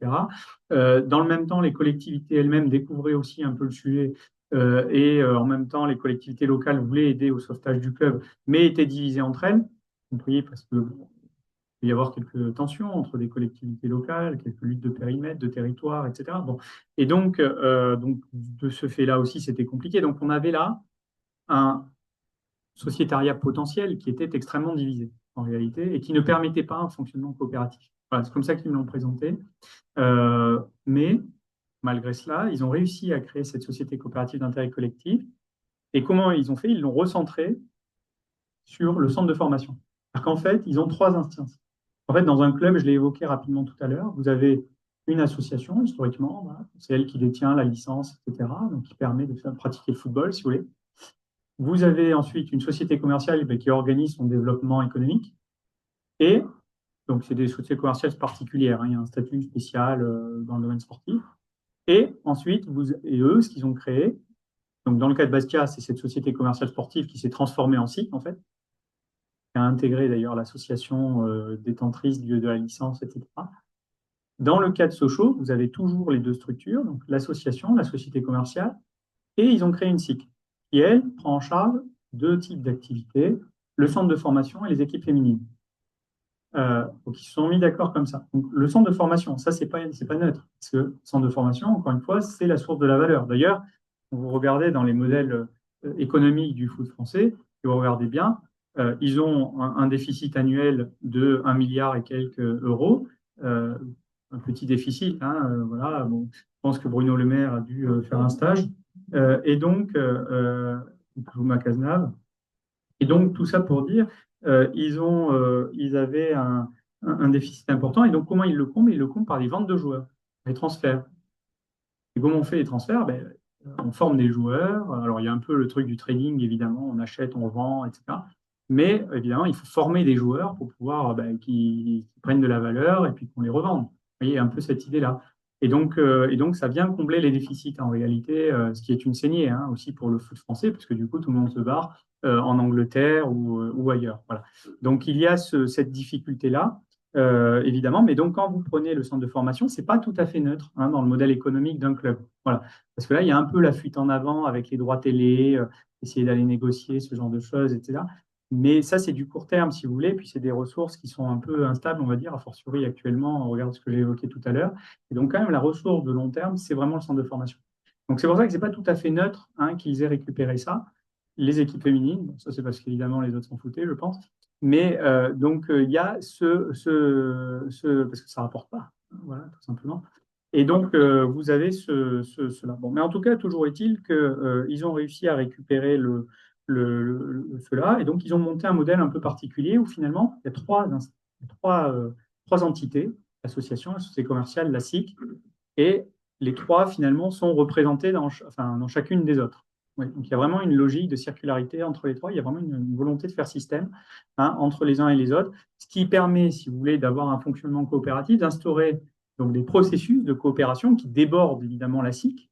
Dans le même temps, les collectivités elles-mêmes découvraient aussi un peu le sujet. En même temps, les collectivités locales voulaient aider au sauvetage du club, mais étaient divisées entre elles. Vous comprenez, parce que peut y avoir quelques tensions entre des collectivités locales, quelques luttes de périmètre, de territoire, etc. Bon. Et donc, de ce fait-là aussi, c'était compliqué. Donc, on avait là un sociétariat potentiel qui était extrêmement divisé, en réalité, et qui ne permettait pas un fonctionnement coopératif. Voilà, c'est comme ça qu'ils me l'ont présenté. Mais, malgré cela, ils ont réussi à créer cette société coopérative d'intérêt collectif. Et comment ils ont fait? Ils l'ont recentré sur le centre de formation. Parce qu'en fait, ils ont trois instances. En fait, dans un club, je l'ai évoqué rapidement tout à l'heure, vous avez une association, historiquement, voilà, c'est elle qui détient la licence, etc., donc qui permet de faire pratiquer le football, si vous voulez. Vous avez ensuite une société commerciale qui organise son développement économique. Et donc, c'est des sociétés commerciales particulières, hein, il y a un statut spécial dans le domaine sportif. Et ensuite, eux, ce qu'ils ont créé, donc dans le cas de Bastia, c'est cette société commerciale sportive qui s'est transformée en SIC, en fait, qui a intégré d'ailleurs l'association détentrice de la licence, etc. Dans le cas de Sochaux, vous avez toujours les deux structures, donc l'association, la société commerciale, et ils ont créé une SIC qui, elle, prend en charge deux types d'activités, le centre de formation et les équipes féminines. Donc, ils se sont mis d'accord comme ça. Donc, le centre de formation, ça, c'est pas neutre. Parce que le centre de formation, encore une fois, c'est la source de la valeur. D'ailleurs, quand vous regardez dans les modèles économiques du foot français, et vous regardez bien, ils ont un déficit annuel de 1 milliard et quelques euros. Euh, un petit déficit, hein, voilà. Bon, je pense que Bruno Le Maire a dû faire un stage. Et donc, Thomas Cazenave. Et donc, tout ça pour dire, ils avaient un déficit important. Et donc, comment ils le comblent? Ils le comblent par les ventes de joueurs, les transferts. Et comment on fait les transferts? Ben, on forme des joueurs. Alors, il y a un peu le truc du trading, évidemment. On achète, on vend, etc. Mais évidemment, il faut former des joueurs pour pouvoir qui prennent de la valeur et puis qu'on les revende. Vous voyez, un peu cette idée-là. Et donc, ça vient combler les déficits en réalité, ce qui est une saignée hein, aussi pour le foot français, parce que du coup, tout le monde se barre en Angleterre ou ailleurs. Voilà. Donc, il y a cette difficulté-là, évidemment. Mais donc, quand vous prenez le centre de formation, c'est pas tout à fait neutre hein, dans le modèle économique d'un club. Voilà. Parce que là, il y a un peu la fuite en avant avec les droits télé, essayer d'aller négocier ce genre de choses, etc. Mais ça, c'est du court terme, si vous voulez, puis c'est des ressources qui sont un peu instables, on va dire, a fortiori actuellement, on regarde ce que j'ai évoqué tout à l'heure. Et donc, quand même, la ressource de long terme, c'est vraiment le centre de formation. Donc, c'est pour ça que ce n'est pas tout à fait neutre hein, qu'ils aient récupéré ça. Les équipes féminines, bon, ça c'est parce qu'évidemment les autres s'en foutaient, je pense. Mais donc, il y a parce que ça ne rapporte pas, hein, voilà, tout simplement. Et donc, vous avez cela. Bon, mais en tout cas, toujours est-il qu'ils ont réussi à récupérer cela. Et donc, ils ont monté un modèle un peu particulier où finalement, il y a trois entités, l'association, la société commerciale, la SIC, et les trois finalement sont représentés dans chacune des autres. Oui, donc, il y a vraiment une logique de circularité entre les trois. Il y a vraiment une volonté de faire système hein, entre les uns et les autres, ce qui permet, si vous voulez, d'avoir un fonctionnement coopératif, d'instaurer donc des processus de coopération qui débordent évidemment la SIC,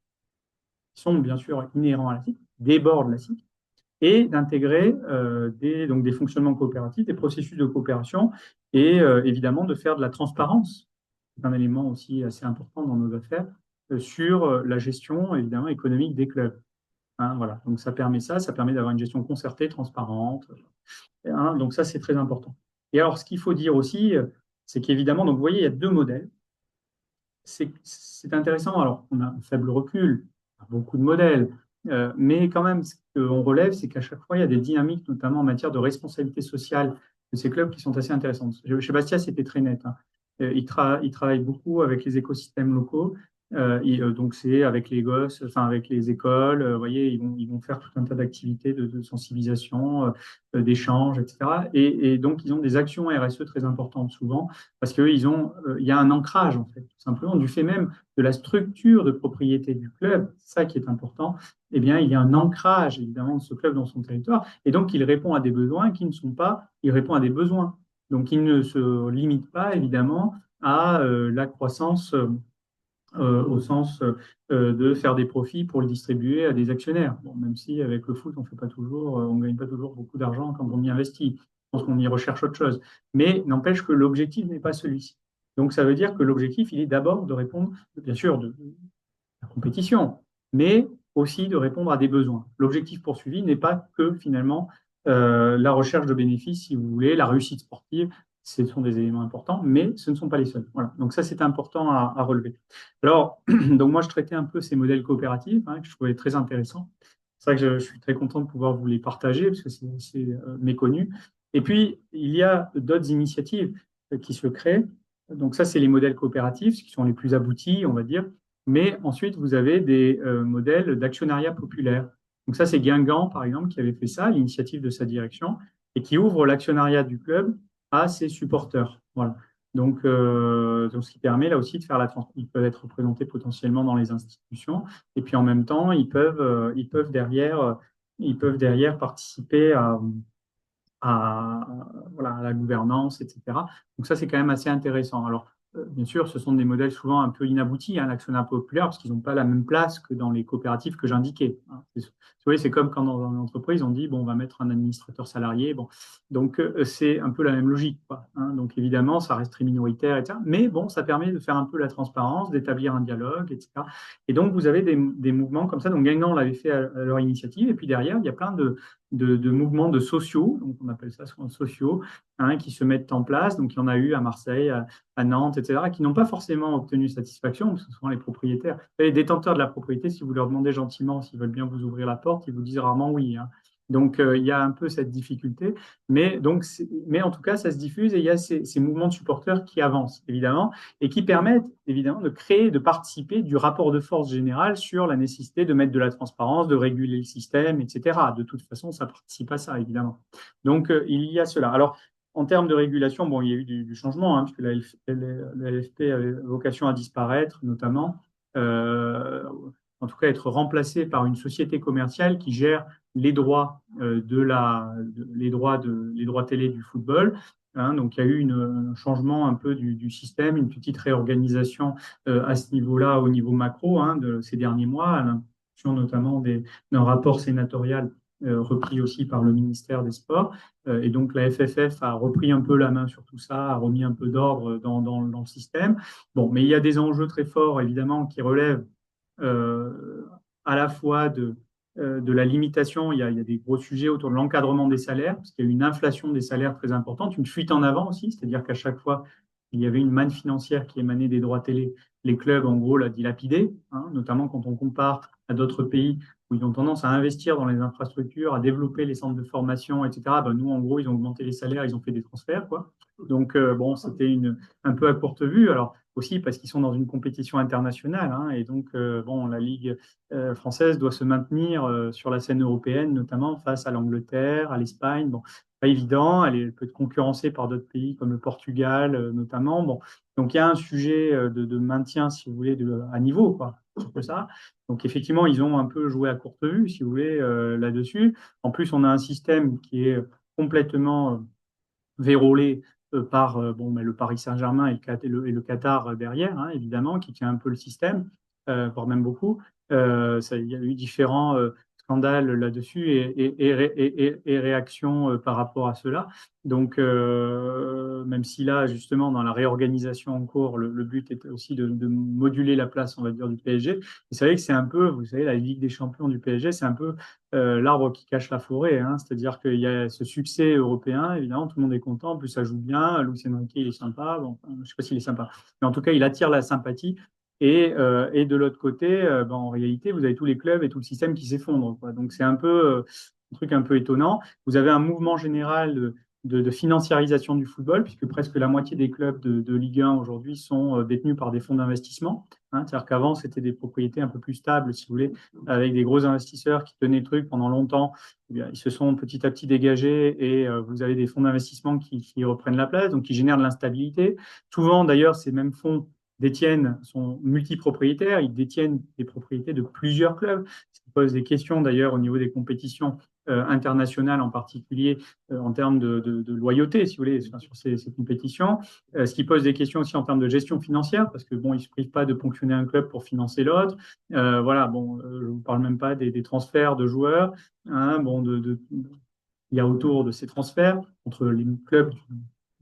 qui sont bien sûr inhérents à la SIC, débordent la SIC, et d'intégrer donc des fonctionnements coopératifs, des processus de coopération, et évidemment de faire de la transparence. C'est un élément aussi assez important dans nos affaires, sur la gestion évidemment économique des clubs. Hein, voilà. Donc ça permet d'avoir une gestion concertée, transparente. Hein, donc ça, c'est très important. Et alors, ce qu'il faut dire aussi, c'est qu'évidemment, donc vous voyez, il y a deux modèles. C'est intéressant. Alors, on a un faible recul, beaucoup de modèles, mais quand même, ce qu'on relève, c'est qu'à chaque fois, il y a des dynamiques, notamment en matière de responsabilité sociale de ces clubs qui sont assez intéressants. Chez Bastia, c'était très net, hein. Ils travaillent beaucoup avec les écosystèmes locaux. Donc, c'est avec les gosses, enfin, avec les écoles. Vous voyez, ils vont faire tout un tas d'activités de sensibilisation, d'échanges, etc. Et donc, ils ont des actions RSE très importantes souvent parce il y a un ancrage, en fait, tout simplement, du fait même de la structure de propriété du club. C'est ça qui est important. Eh bien, il y a un ancrage, évidemment, de ce club dans son territoire. Et donc, il répond à des besoins qui ne sont pas, il répond à des besoins. Donc, il ne se limite pas, évidemment, à la croissance au sens de faire des profits pour le distribuer à des actionnaires. Bon, même si avec le foot, on gagne pas toujours beaucoup d'argent quand on y investit. Je pense qu'on y recherche autre chose. Mais n'empêche que l'objectif n'est pas celui-ci. Donc, ça veut dire que l'objectif, il est d'abord de répondre, bien sûr, de la compétition, mais aussi de répondre à des besoins. L'objectif poursuivi n'est pas que finalement la recherche de bénéfices, si vous voulez, la réussite sportive, ce sont des éléments importants, mais ce ne sont pas les seuls. Voilà. Donc ça, c'est important à relever. Alors, donc moi, je traitais un peu ces modèles coopératifs que je trouvais très intéressants. C'est vrai que je suis très content de pouvoir vous les partager parce que c'est méconnu. Et puis, il y a d'autres initiatives qui se créent. Donc ça, c'est les modèles coopératifs, qui sont les plus aboutis, on va dire. Mais ensuite, vous avez des modèles d'actionnariat populaire. Donc ça, c'est Guingamp, par exemple, qui avait fait ça, l'initiative de sa direction, et qui ouvre l'actionnariat du club à ses supporters. Voilà. Donc, ce qui permet là aussi de faire la transparence. Ils peuvent être représentés potentiellement dans les institutions, et puis en même temps, ils peuvent derrière participer à, voilà, à la gouvernance, etc. Donc ça, c'est quand même assez intéressant. Alors, bien sûr, ce sont des modèles souvent un peu inaboutis, l'actionnariat populaire, parce qu'ils n'ont pas la même place que dans les coopératives que j'indiquais. Vous voyez, c'est comme quand dans une entreprise, on dit, bon, on va mettre un administrateur salarié. Bon. Donc, c'est un peu la même logique, quoi, hein. Donc, évidemment, ça reste très minoritaire, etc. Mais bon, ça permet de faire un peu la transparence, d'établir un dialogue, etc. Et donc, vous avez des mouvements comme ça. Donc, Guingamp l'avait fait à leur initiative. Et puis derrière, il y a plein de mouvements de sociaux, donc on appelle ça souvent sociaux, qui se mettent en place. Donc il y en a eu à Marseille, à Nantes, etc., qui n'ont pas forcément obtenu satisfaction, parce que souvent les propriétaires, les détenteurs de la propriété, si vous leur demandez gentiment s'ils veulent bien vous ouvrir la porte, ils vous disent rarement oui, hein. Donc il y a un peu cette difficulté, mais en tout cas ça se diffuse et il y a ces mouvements de supporters qui avancent évidemment et qui permettent évidemment de créer, de participer du rapport de force général sur la nécessité de mettre de la transparence, de réguler le système, etc. De toute façon, ça participe à ça, évidemment. Donc, il y a cela. Alors, en termes de régulation, bon, il y a eu du changement, puisque la LFP avait vocation à disparaître, notamment, euh, en tout cas être remplacée par une société commerciale qui gère les droits les droits télé du football. Donc, il y a eu un changement un peu du système, une petite réorganisation à ce niveau-là, au niveau macro, de ces derniers mois, à l'impulsion notamment d'un rapport sénatorial repris aussi par le ministère des Sports. Et donc, la FFF a repris un peu la main sur tout ça, a remis un peu d'ordre dans le système. Bon, mais il y a des enjeux très forts, évidemment, qui relèvent euh, à la fois de la limitation, il y a des gros sujets autour de l'encadrement des salaires, parce qu'il y a eu une inflation des salaires très importante, une fuite en avant aussi, c'est-à-dire qu'à chaque fois, il y avait une manne financière qui émanait des droits télé. Les clubs, en gros, la dilapidaient, notamment quand on compare à d'autres pays où ils ont tendance à investir dans les infrastructures, à développer les centres de formation, etc. Ben, nous, en gros, ils ont augmenté les salaires, ils ont fait des transferts, quoi. Donc, bon, c'était un peu à courte vue. Alors, aussi parce qu'ils sont dans une compétition internationale, et donc, bon, la Ligue française doit se maintenir sur la scène européenne, notamment face à l'Angleterre, à l'Espagne. Bon, pas évident, elle peut être concurrencée par d'autres pays comme le Portugal, notamment. Bon, donc, il y a un sujet de maintien, si vous voulez, à niveau, quoi. C'est un peu ça. Donc, effectivement, ils ont un peu joué à courte vue, si vous voulez, là-dessus. En plus, on a un système qui est complètement vérolé par bon, mais le Paris Saint-Germain et le Qatar derrière, évidemment, qui tient un peu le système, voire même beaucoup. Il y a eu différents scandales là-dessus et réactions par rapport à cela. Donc, même si là, justement, dans la réorganisation en cours, le but est aussi de moduler la place, on va dire, du PSG. Et c'est vrai que c'est un peu, vous savez, la Ligue des champions du PSG, c'est un peu l'arbre qui cache la forêt, c'est-à-dire qu'il y a ce succès européen, évidemment, tout le monde est content, en plus ça joue bien, Luis Enrique il est sympa, bon, je ne sais pas s'il est sympa, mais en tout cas il attire la sympathie. Et de l'autre côté, en réalité, vous avez tous les clubs et tout le système qui s'effondre, quoi. Donc c'est un peu un truc un peu étonnant. Vous avez un mouvement général de financiarisation du football, puisque presque la moitié des clubs de Ligue 1 aujourd'hui sont détenus par des fonds d'investissement. Hein. C'est-à-dire qu'avant, c'était des propriétés un peu plus stables, si vous voulez, avec des gros investisseurs qui tenaient le truc pendant longtemps. Eh bien, ils se sont petit à petit dégagés et vous avez des fonds d'investissement qui reprennent la place, donc qui génèrent de l'instabilité. Souvent, d'ailleurs, ces mêmes fonds sont multipropriétaires, ils détiennent des propriétés de plusieurs clubs, ce qui pose des questions d'ailleurs au niveau des compétitions internationales en particulier en termes de loyauté, si vous voulez, sur ces compétitions. Ce qui pose des questions aussi en termes de gestion financière, parce que bon, ils ne se privent pas de ponctionner un club pour financer l'autre. Voilà, bon, je ne vous parle même pas des transferts de joueurs. Hein, bon, il y a autour de ces transferts entre les clubs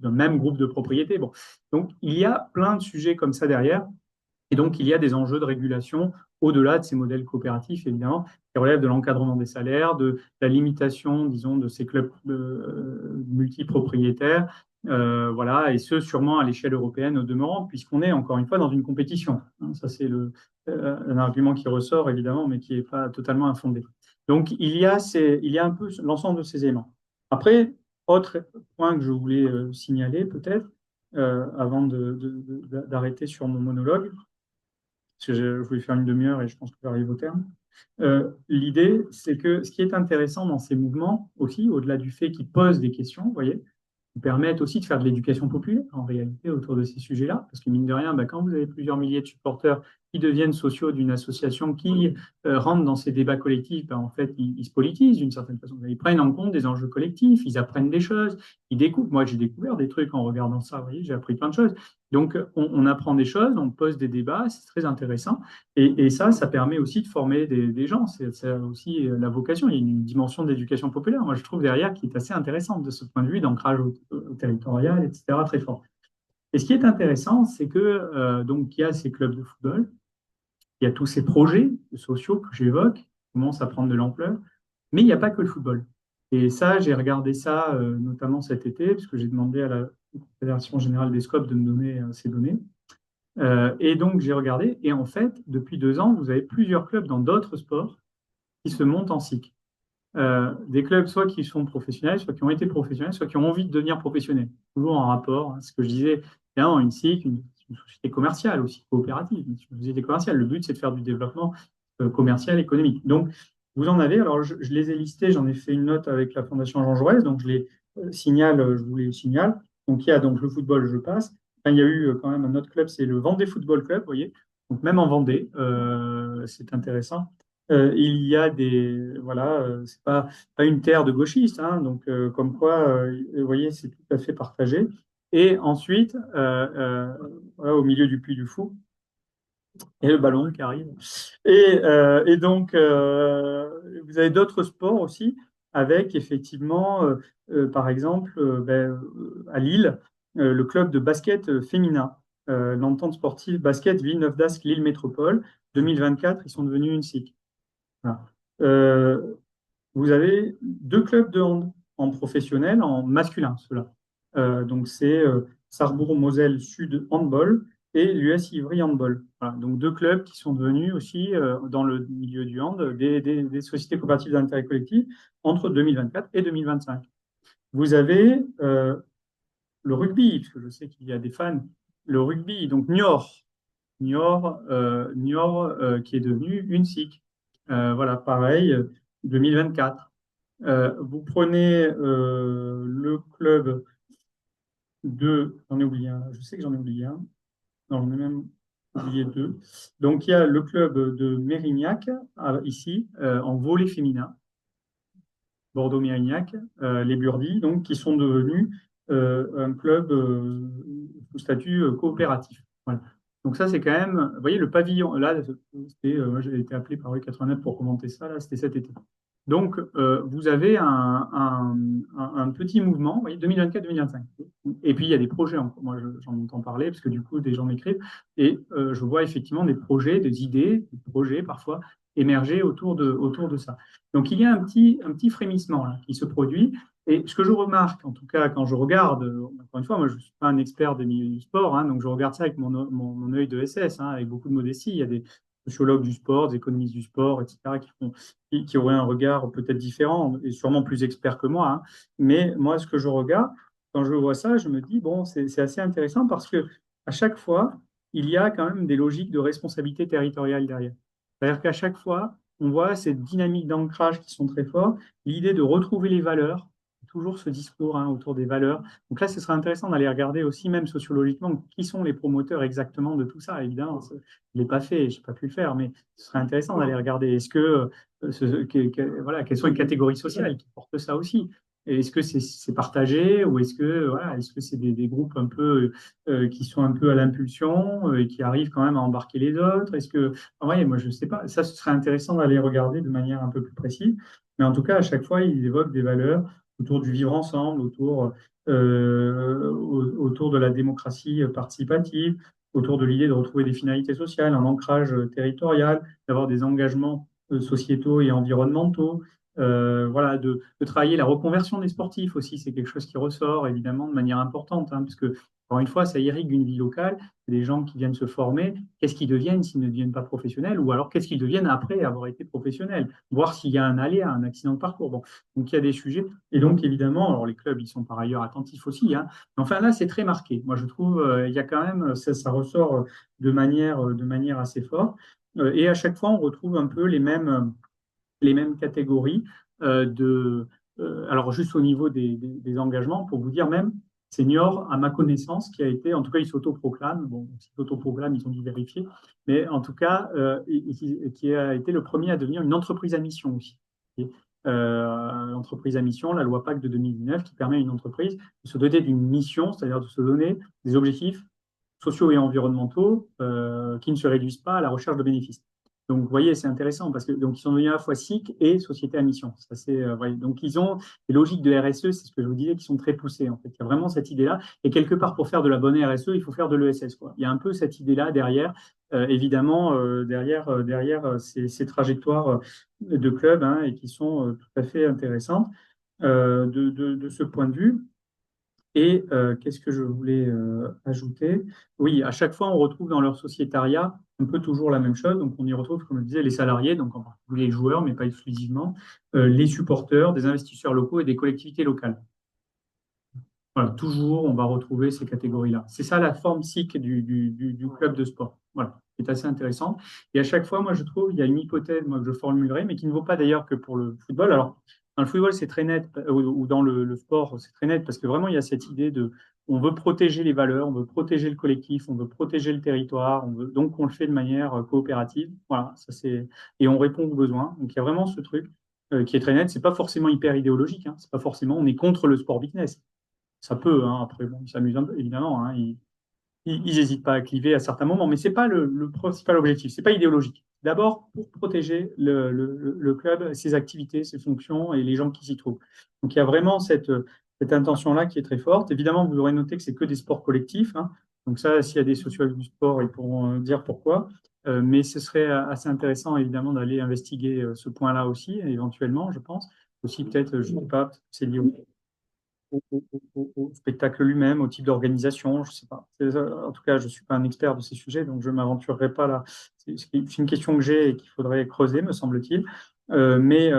d'un même groupe de propriétés. Bon. Donc, il y a plein de sujets comme ça derrière. Et donc, il y a des enjeux de régulation au-delà de ces modèles coopératifs, évidemment, qui relèvent de l'encadrement des salaires, de la limitation, disons, de ces clubs multipropriétaires. Voilà, et ce, sûrement à l'échelle européenne au demeurant, puisqu'on est encore une fois dans une compétition. Hein, ça, c'est un argument qui ressort, évidemment, mais qui n'est pas totalement infondé. Donc, il y a un peu l'ensemble de ces éléments. Après, autre point que je voulais signaler, peut-être, avant d'arrêter sur mon monologue, parce que je voulais faire une demi-heure et je pense que j'arrive au terme. L'idée, c'est que ce qui est intéressant dans ces mouvements aussi, au-delà du fait qu'ils posent des questions, vous voyez, ils permettent aussi de faire de l'éducation populaire en réalité autour de ces sujets-là, parce que mine de rien, bah, quand vous avez plusieurs milliers de supporters qui deviennent sociaux d'une association qui rentrent dans ces débats collectifs, bah, en fait, ils se politisent d'une certaine façon. Ils prennent en compte des enjeux collectifs, ils apprennent des choses, ils découvrent. Moi, j'ai découvert des trucs en regardant ça, vous voyez, j'ai appris plein de choses. Donc, on apprend des choses, on pose des débats, c'est très intéressant. Et ça permet aussi de former des gens. C'est aussi la vocation. Il y a une dimension d'éducation populaire, moi, je trouve, derrière, qui est assez intéressante de ce point de vue, d'ancrage au territorial, etc., très fort. Et ce qui est intéressant, c'est que donc il y a ces clubs de football, il y a tous ces projets sociaux que j'évoque, qui commencent à prendre de l'ampleur, mais il n'y a pas que le football. Et ça, j'ai regardé ça notamment cet été, parce que j'ai demandé à la Fédération générale des Scopes de me donner ces données. Et donc, j'ai regardé, et en fait, depuis 2 ans, vous avez plusieurs clubs dans d'autres sports qui se montent en cycle. Des clubs soit qui sont professionnels, soit qui ont été professionnels, soit qui ont envie de devenir professionnels. Toujours en rapport, hein, ce que je disais, bien, une SIC, une société commerciale aussi, coopérative, une société commerciale. Le but, c'est de faire du développement commercial, économique. Donc, vous en avez, alors je les ai listés, j'en ai fait une note avec la Fondation Jean Jaurès, donc je les signale, je vous les signale. Donc, il y a donc le football, je passe. Enfin, il y a eu quand même un autre club, c'est le Vendée Football Club, vous voyez. Donc, même en Vendée, c'est intéressant. Il y a voilà, c'est pas une terre de gauchistes, hein, donc comme quoi, vous voyez, c'est tout à fait partagé. Et ensuite, voilà, au milieu du Puy du Fou, et le ballon qui arrive. Et donc, vous avez d'autres sports aussi, avec effectivement, par exemple, à Lille, le club de basket féminin, l'entente sportive basket Villeneuve d'Ascq Lille Métropole. 2024, ils sont devenus une SIC. Voilà. Euh, Vous avez 2 clubs de hand en professionnel, en masculin, ceux-là. Donc, c'est Sarrebourg-Moselle Sud Handball et l'US Ivry Handball. Voilà. Donc, 2 clubs qui sont devenus aussi, dans le milieu du hand, des sociétés coopératives d'intérêt collectif entre 2024 et 2025. Vous avez le rugby, parce que je sais qu'il y a des fans, le rugby, donc Niort qui est devenu une SIC. Voilà, pareil, 2024. Vous prenez le club j'en ai oublié un, je sais que j'en ai oublié un, non, j'en ai même oublié 2. Donc il y a le club de Mérignac, ici, en volley féminin, Bordeaux-Mérignac, les Burdis, donc qui sont devenus un club sous statut coopératif. Voilà. Donc ça, c'est quand même, vous voyez, le pavillon, là, moi j'avais été appelé par U89 pour commenter ça, là, c'était cet été. Donc, vous avez un petit mouvement, vous voyez, 2024-2025. Et puis, il y a des projets, moi j'en entends parler, parce que du coup, des gens m'écrivent, et je vois effectivement des projets, des idées, des projets parfois émerger autour de ça. Donc, il y a un petit frémissement là, qui se produit. Et ce que je remarque, en tout cas, quand je regarde, encore une fois, moi je ne suis pas un expert des milieux du sport, hein, donc je regarde ça avec mon œil de SS, hein, avec beaucoup de modestie. Il y a sociologues du sport, des économistes du sport, etc., qui auraient un regard peut-être différent et sûrement plus expert que moi, hein. Mais moi, ce que je regarde, quand je vois ça, je me dis, bon, c'est assez intéressant parce que à chaque fois, il y a quand même des logiques de responsabilité territoriale derrière. C'est-à-dire qu'à chaque fois, on voit cette dynamique d'ancrage qui sont très fortes, l'idée de retrouver les valeurs, toujours ce discours hein, autour des valeurs. Donc là, ce serait intéressant d'aller regarder aussi, même sociologiquement, qui sont les promoteurs exactement de tout ça. Évidemment, je ne l'ai pas fait, je n'ai pas pu le faire, mais ce serait intéressant d'aller regarder. Est-ce que, voilà, quelles sont les catégories sociales qui portent ça aussi? Et est-ce que c'est partagé ou est-ce que voilà, est-ce que c'est des groupes un peu qui sont un peu à l'impulsion et qui arrivent quand même à embarquer les autres? Est-ce que ouais, moi je sais pas. Ça, ce serait intéressant d'aller regarder de manière un peu plus précise. Mais en tout cas, à chaque fois, ils évoquent des valeurs autour du vivre ensemble, autour de la démocratie participative, autour de l'idée de retrouver des finalités sociales, un ancrage territorial, d'avoir des engagements sociétaux et environnementaux. Voilà, de travailler la reconversion des sportifs aussi, c'est quelque chose qui ressort évidemment de manière importante, hein, parce que, encore une fois, ça irrigue une vie locale, des gens qui viennent se former, qu'est-ce qu'ils deviennent s'ils ne deviennent pas professionnels, ou alors qu'est-ce qu'ils deviennent après avoir été professionnels, voir s'il y a un aléa, un accident de parcours. Bon, donc il y a des sujets, et donc évidemment, alors les clubs, ils sont par ailleurs attentifs aussi, hein, mais enfin là, c'est très marqué. Moi, je trouve, il y a quand même, ça ressort de manière assez forte, et à chaque fois, on retrouve un peu les mêmes catégories alors juste au niveau des engagements, pour vous dire même, senior, à ma connaissance, qui a été, en tout cas, il s'autoproclame, bon, s'il s'autoproclame, ils ont dû vérifier, mais en tout cas, qui a été le premier à devenir une entreprise à mission aussi. Et, entreprise à mission, la loi PAC de 2019, qui permet à une entreprise de se doter d'une mission, c'est-à-dire de se donner des objectifs sociaux et environnementaux qui ne se réduisent pas à la recherche de bénéfices. Donc, vous voyez, c'est intéressant parce que donc ils sont devenus à la fois SIC et société à mission. Ça, donc, ils ont des logiques de RSE, c'est ce que je vous disais, qui sont très poussées. En fait, il y a vraiment cette idée-là. Et quelque part, pour faire de la bonne RSE, il faut faire de l'ESS, quoi. Il y a un peu cette idée-là derrière, évidemment, derrière ces trajectoires de clubs hein, et qui sont tout à fait intéressantes de ce point de vue. Et qu'est-ce que je voulais ajouter? Oui, à chaque fois, on retrouve dans leur sociétariat un peu toujours la même chose. Donc, on y retrouve, comme je disais, les salariés, donc en particulier les joueurs, mais pas exclusivement, les supporters, des investisseurs locaux et des collectivités locales. Voilà, toujours, on va retrouver ces catégories-là. C'est ça la forme SIC du club de sport. Voilà, c'est assez intéressant. Et à chaque fois, moi, je trouve, il y a une hypothèse moi, que je formulerai, mais qui ne vaut pas d'ailleurs que pour le football. Alors, dans le football, c'est très net, ou dans le sport, c'est très net, parce que vraiment, il y a cette idée de, on veut protéger les valeurs, on veut protéger le collectif, on veut protéger le territoire, donc on le fait de manière coopérative. Voilà, ça c'est, et on répond aux besoins. Donc, il y a vraiment ce truc qui est très net. C'est pas forcément hyper idéologique, hein. C'est pas forcément, on est contre le sport business. Ça peut, hein, après, bon, ils s'amusent un peu, évidemment, hein, ils n'hésitent pas à cliver à certains moments, mais ce n'est pas le principal objectif, ce n'est pas idéologique. D'abord, pour protéger le club, ses activités, ses fonctions et les gens qui s'y trouvent. Donc, il y a vraiment cette intention-là qui est très forte. Évidemment, vous aurez noté que c'est que des sports collectifs, hein. Donc ça, s'il y a des sociologues du sport, ils pourront dire pourquoi. Mais ce serait assez intéressant, évidemment, d'aller investiguer ce point-là aussi, éventuellement, je pense. Aussi, peut-être, je ne sais pas, c'est lié au spectacle lui-même, au type d'organisation, je ne sais pas. En tout cas, je ne suis pas un expert de ces sujets, donc je ne m'aventurerai pas là. C'est une question que j'ai et qu'il faudrait creuser, me semble-t-il. Mais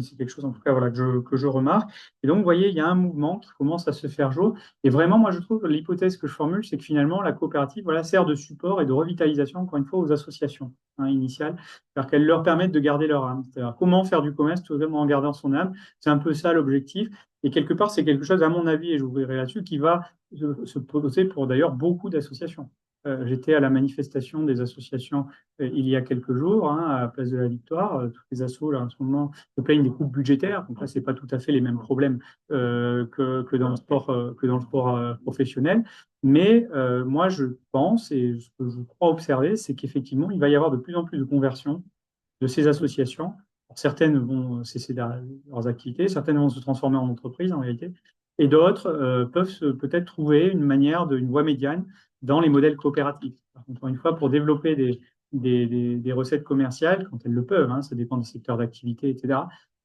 c'est quelque chose, en tout cas, voilà, que je remarque. Et donc, vous voyez, il y a un mouvement qui commence à se faire jour. Et vraiment, moi, je trouve l'hypothèse que je formule, c'est que finalement, la coopérative voilà, sert de support et de revitalisation, encore une fois, aux associations hein, initiales, c'est-à-dire qu'elles leur permettent de garder leur âme. C'est-à-dire comment faire du commerce tout en gardant son âme. C'est un peu ça l'objectif. Et quelque part, c'est quelque chose, à mon avis, et j'ouvrirai là-dessus, qui va se poser pour d'ailleurs beaucoup d'associations. J'étais à la manifestation des associations il y a quelques jours, hein, à la place de la Victoire. Toutes les assos, là, en ce moment, se plaignent des coupes budgétaires. Donc là, c'est pas tout à fait les mêmes problèmes que dans le sport professionnel. Mais moi, je pense, et ce que je crois observer, c'est qu'effectivement, il va y avoir de plus en plus de conversions de ces associations. Certaines vont cesser leurs activités, certaines vont se transformer en entreprises en réalité, et d'autres peuvent peut-être trouver une manière, une voie médiane dans les modèles coopératifs. Encore une fois, pour développer des recettes commerciales, quand elles le peuvent, hein, ça dépend des secteurs d'activité, etc.,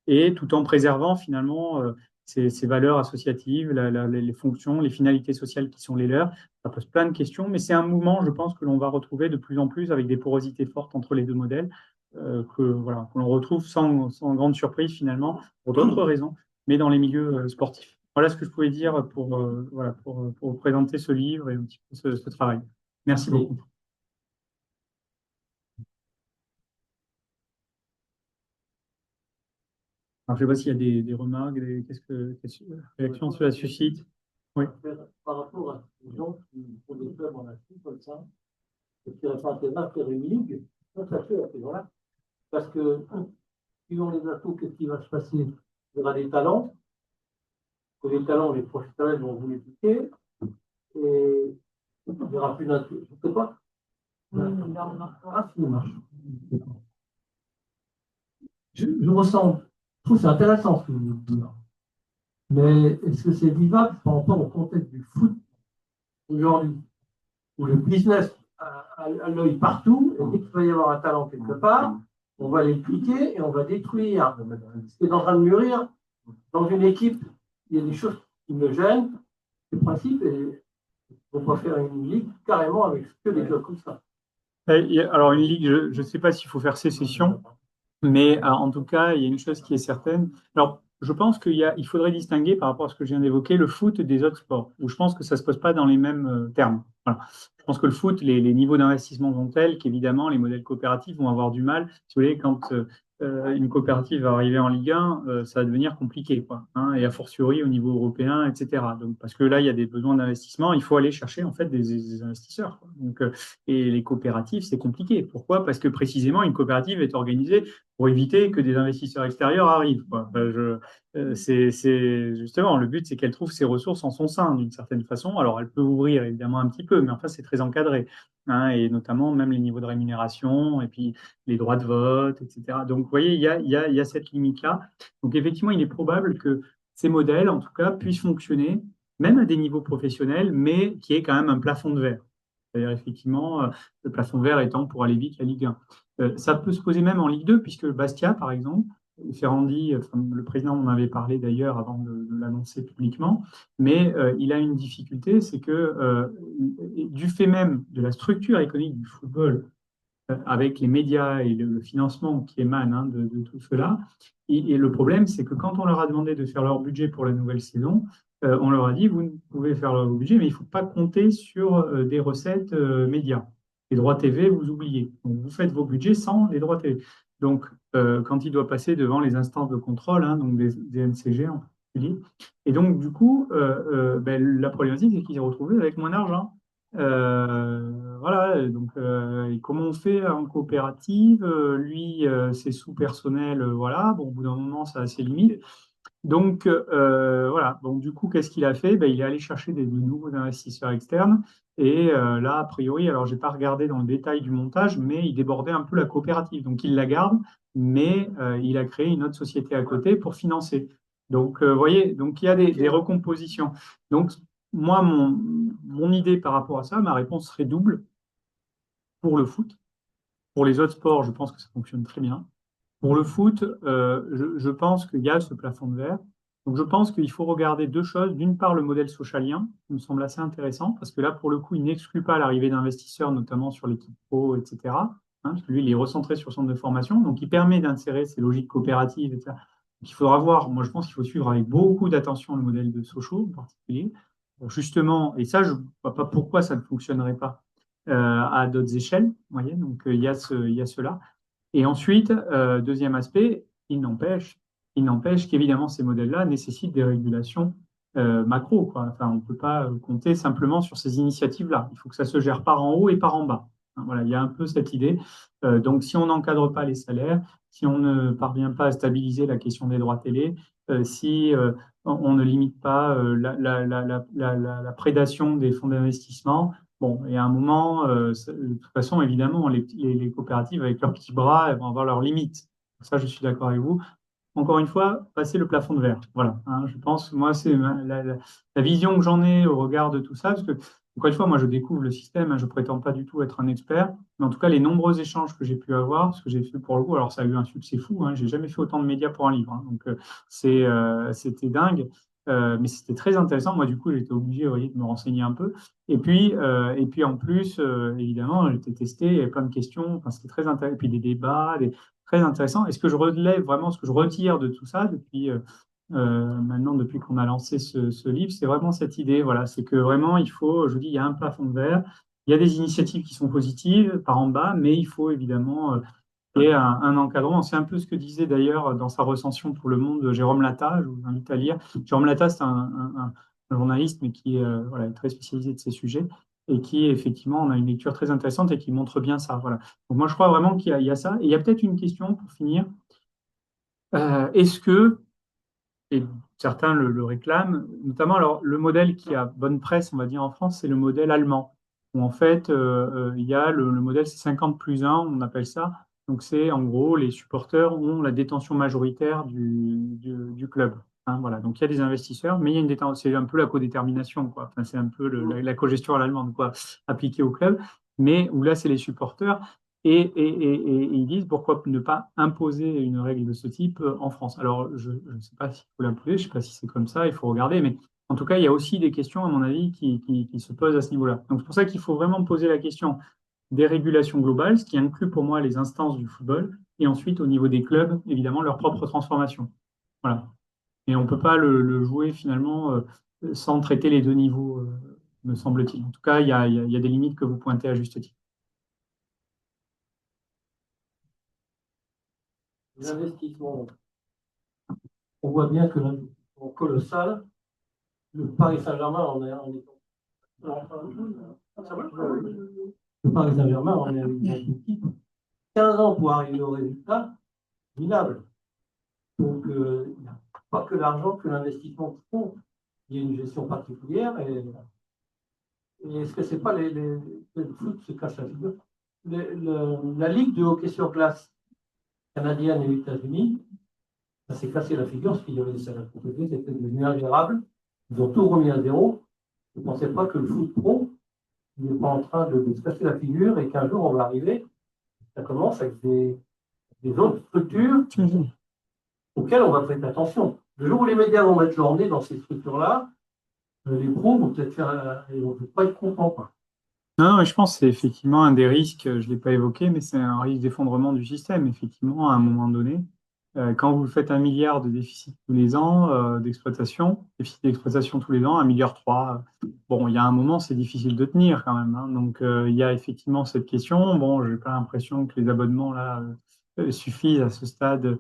et tout en préservant finalement ces valeurs associatives, les fonctions, les finalités sociales qui sont les leurs. Ça pose plein de questions, mais c'est un mouvement, je pense, que l'on va retrouver de plus en plus avec des porosités fortes entre les deux modèles, voilà, que l'on retrouve sans grande surprise finalement, pour d'autres raisons, mais dans les milieux sportifs. Voilà ce que je pouvais dire voilà, pour vous présenter ce livre et un petit peu ce travail. Merci beaucoup. Alors, je ne sais pas s'il y a des remarques, quelles réactions cela suscite. Oui. Par rapport à ces gens qui font des clubs en Afrique comme ça, et qui n'auraient pas intérêt à faire une ligue, ça fait à ces gens-là. Parce que, suivant les atouts, qu'est-ce qui va se passer? Il y aura des talents, que les talents, les professionnels vont vous les piquer, et il n'y aura plus d'intérêt. Je ne sais pas. Ah, si, ça marche. Je ressens, je trouve que c'est intéressant ce que vous dites. Mais est-ce que c'est vivable par rapport au contexte du foot aujourd'hui, où le business a l'œil partout, et dès qu'il va y avoir un talent quelque part, on va les piquer et on va détruire. Ce qui est en train de mûrir dans une équipe, il y a des choses qui me gênent. Le principe est on va faire une ligue carrément avec que des clubs comme ça. Alors, une ligue, je ne sais pas s'il faut faire sécession. Mais en tout cas, il y a une chose qui est certaine. Alors, je pense il faudrait distinguer par rapport à ce que je viens d'évoquer le foot des autres sports, où je pense que ça ne se pose pas dans les mêmes termes. Voilà. Je pense que le foot, les niveaux d'investissement sont tels qu'évidemment, les modèles coopératifs vont avoir du mal. Si vous voulez, quand une coopérative va arriver en Ligue 1, ça va devenir compliqué, quoi, hein, et a fortiori au niveau européen, etc. Donc, parce que là, il y a des besoins d'investissement, il faut aller chercher en fait des investisseurs, quoi. Donc, et les coopératives, c'est compliqué. Pourquoi? Parce que précisément, une coopérative est organisée pour éviter que des investisseurs extérieurs arrivent, quoi. C'est justement le but, c'est qu'elle trouve ses ressources en son sein d'une certaine façon. Alors, elle peut ouvrir évidemment un petit peu, mais enfin, c'est très encadré, hein, et notamment même les niveaux de rémunération et puis les droits de vote, etc. Donc, vous voyez, il y a cette limite-là. Donc, effectivement, il est probable que ces modèles, en tout cas, puissent fonctionner, même à des niveaux professionnels, mais qui est quand même un plafond de verre. C'est-à-dire, effectivement, le plafond de verre étant pour aller vite la Ligue 1. Ça peut se poser même en Ligue 2, puisque Bastia, par exemple, Ferrandi, enfin, le président en avait parlé d'ailleurs avant de l'annoncer publiquement, mais il a une difficulté, c'est que du fait même de la structure économique du football, avec les médias et le financement qui émane, hein, de tout cela. Et le problème, c'est que quand on leur a demandé de faire leur budget pour la nouvelle saison, on leur a dit, vous pouvez faire leur budget, mais il ne faut pas compter sur des recettes médias. Les droits TV, vous oubliez. Donc, vous faites vos budgets sans les droits TV. Donc, quand il doit passer devant les instances de contrôle, hein, donc des MCG en particulier. Et donc, du coup, la problématique, c'est qu'ils s'est retrouvé avec moins d'argent. Voilà, donc et comment on fait en coopérative? Lui, c'est sous personnel, voilà. Bon, au bout d'un moment, ça a ses limites. Donc voilà. Donc du coup, qu'est-ce qu'il a fait? Ben, il est allé chercher de nouveaux investisseurs externes. Et là, a priori, alors j'ai pas regardé dans le détail du montage, mais il débordait un peu la coopérative. Donc il la garde, mais il a créé une autre société à côté pour financer. Donc vous voyez, donc il y a des recompositions. Donc moi, mon idée par rapport à ça, ma réponse serait double pour le foot. Pour les autres sports, je pense que ça fonctionne très bien. Pour le foot, je pense qu'il y a ce plafond de verre. Donc je pense qu'il faut regarder deux choses. D'une part, le modèle socialien, qui me semble assez intéressant, parce que là, pour le coup, il n'exclut pas l'arrivée d'investisseurs, notamment sur l'équipe pro, etc. Hein, parce que lui, il est recentré sur le centre de formation, donc il permet d'insérer ces logiques coopératives, etc. Donc il faudra voir, moi je pense qu'il faut suivre avec beaucoup d'attention le modèle de Sochaux en particulier. Pour justement, et ça, je ne vois pas pourquoi ça ne fonctionnerait pas à d'autres échelles. Vous voyez, donc il y a cela. Et ensuite, deuxième aspect, il n'empêche qu'évidemment, ces modèles-là nécessitent des régulations macro, quoi. Enfin, on ne peut pas compter simplement sur ces initiatives-là. Il faut que ça se gère par en haut et par en bas. Hein, voilà, il y a un peu cette idée. Donc, si on n'encadre pas les salaires, si on ne parvient pas à stabiliser la question des droits télé, si on ne limite pas la prédation des fonds d'investissement, bon, et à un moment, de toute façon, évidemment, les coopératives, avec leurs petits bras, elles vont avoir leurs limites. Ça, je suis d'accord avec vous. Encore une fois, passer le plafond de verre. Voilà, hein, je pense, moi, c'est la vision que j'en ai au regard de tout ça, parce que Encore une fois, moi, je découvre le système, hein, je prétends pas du tout être un expert, mais en tout cas, les nombreux échanges que j'ai pu avoir, ce que j'ai fait pour le coup, alors ça a eu un succès fou, hein, j'ai jamais fait autant de médias pour un livre, hein, donc c'était dingue, mais c'était très intéressant. Moi, du coup, j'étais obligé, vous voyez, de me renseigner un peu. Et puis en plus, évidemment, j'étais testé, il y avait plein de questions, enfin, c'était très intéressant, et puis des débats, très intéressants. Et ce que je relève vraiment, ce que je retire de tout ça depuis maintenant, depuis qu'on a lancé ce livre, c'est vraiment cette idée. Voilà, c'est que vraiment, il faut, je vous dis, il y a un plafond de verre, il y a des initiatives qui sont positives par en bas, mais il faut évidemment qu'il y ait un encadrement. C'est un peu ce que disait d'ailleurs dans sa recension pour Le Monde Jérôme Latta. Je vous invite à lire. Jérôme Latta, c'est un journaliste, mais qui est voilà, très spécialisé de ces sujets et qui, effectivement, on a une lecture très intéressante et qui montre bien ça. Voilà. Donc, moi, je crois vraiment qu'il y a ça. Et il y a peut-être une question pour finir. Est-ce que et certains le réclament, notamment alors le modèle qui a bonne presse, on va dire en France, c'est le modèle allemand, où en fait il y a le modèle c'est 50 plus 1, on appelle ça. Donc c'est en gros les supporters ont la détention majoritaire du club. Hein, voilà. Donc il y a des investisseurs, mais il y a une détention, c'est un peu la codétermination, quoi. Enfin, c'est un peu la cogestion à l'allemande, quoi, appliquée au club, mais où là c'est les supporters. Et ils disent pourquoi ne pas imposer une règle de ce type en France. Alors, je ne sais pas s'il faut l'imposer, je ne sais pas si c'est comme ça, il faut regarder, mais en tout cas, il y a aussi des questions, à mon avis, qui se posent à ce niveau-là. Donc, c'est pour ça qu'il faut vraiment poser la question des régulations globales, ce qui inclut pour moi les instances du football, et ensuite, au niveau des clubs, évidemment, leur propre transformation. Voilà. Et on ne peut pas le jouer finalement sans traiter les deux niveaux, me semble-t-il. En tout cas, il y a des limites que vous pointez à juste titre. L'investissement, on voit bien que l'investissement colossal, le Paris Saint-Germain en est un exemple. Le Paris Saint-Germain en est un exemple type. 15 ans pour arriver au résultat, minable. Donc, il n'y a pas que l'argent, que l'investissement qui compte. Il y a une gestion particulière. Et est-ce que c'est pas le foot se cache la figure? La Ligue de hockey sur glace canadienne et États-Unis, ça s'est cassé la figure parce qu'il y avait des salaires proposés, c'était devenu ingérable. Ils ont tout remis à zéro. Je ne pensais pas que le foot pro n'est pas en train de se casser la figure et qu'un jour on va arriver. Ça commence avec des autres structures auxquelles on va prêter attention. Le jour où les médias vont mettre leur nez dans ces structures-là, les pros vont peut-être ils vont peut-être pas être contents, quoi. Non, non, mais je pense que c'est effectivement un des risques, je ne l'ai pas évoqué, mais c'est un risque d'effondrement du système, effectivement, à un moment donné. Quand vous faites 1 milliard de déficit tous les ans d'exploitation, déficit d'exploitation tous les ans, 1,3 milliard, bon, il y a un moment, c'est difficile de tenir quand même. Hein. Donc, il y a effectivement cette question. Bon, je n'ai pas l'impression que les abonnements là suffisent à ce stade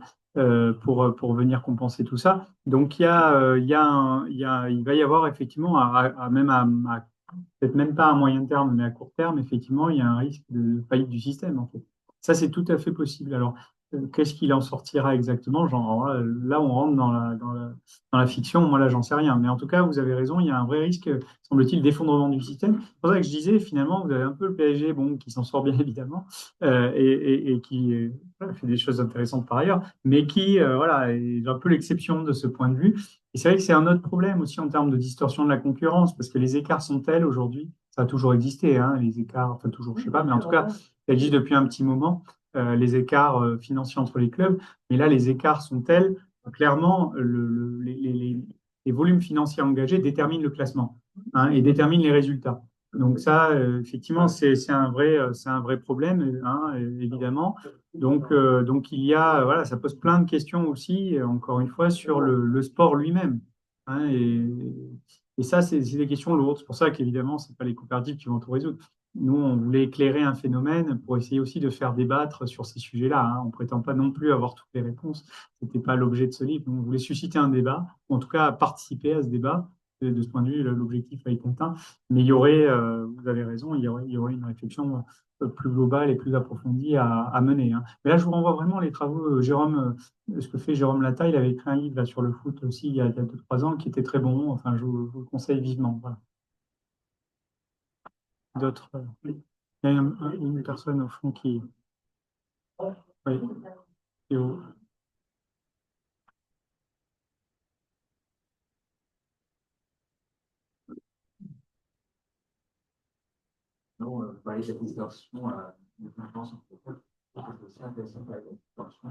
pour venir compenser tout ça. Donc, il va y avoir effectivement, même à peut-être même pas à moyen terme, mais à court terme, effectivement, il y a un risque de faillite du système, en fait. Ça, c'est tout à fait possible. Alors, qu'est-ce qu'il en sortira exactement? Genre, là, on rentre dans la fiction. Moi, là, j'en sais rien. Mais en tout cas, vous avez raison, il y a un vrai risque, semble-t-il, d'effondrement du système. C'est pour ça que je disais, finalement, vous avez un peu le PSG, bon, qui s'en sort bien évidemment, et qui voilà, fait des choses intéressantes par ailleurs, mais qui, voilà, est un peu l'exception de ce point de vue. Et c'est vrai que c'est un autre problème aussi en termes de distorsion de la concurrence, parce que les écarts sont tels aujourd'hui, ça a toujours existé, hein, les écarts, enfin toujours, je sais pas, mais en tout cas, ça existe depuis un petit moment, les écarts financiers entre les clubs. Mais là, les écarts sont tels, clairement, les volumes financiers engagés déterminent le classement, hein, et déterminent les résultats. Donc ça, effectivement, c'est un vrai problème, hein, évidemment. Donc il y a, voilà, ça pose plein de questions aussi, encore une fois, sur le sport lui-même. Hein, et ça, c'est des questions lourdes. C'est pour ça qu'évidemment, ce pas les coopératives qui vont tout résoudre. Nous, on voulait éclairer un phénomène pour essayer aussi de faire débattre sur ces sujets-là. Hein. On ne prétend pas non plus avoir toutes les réponses. Ce n'était pas l'objet de ce livre. On voulait susciter un débat, ou en tout cas participer à ce débat. Et de ce point de vue, l'objectif a été atteint. Mais il y aurait, vous avez raison, il y aurait une réflexion plus globale et plus approfondie à mener. Hein. Mais là, je vous renvoie vraiment les travaux, ce que fait Jérôme Latta. Il avait écrit un livre là, sur le foot aussi il y a 2, 3 ans qui était très bon. Enfin, je vous le conseille vivement. Voilà. D'autres. Oui. Il y a une personne au fond qui. Oui. Théo. parler de la distorsion de confiance entre les peuples. Je trouve que c'est aussi intéressant de parler de la distorsion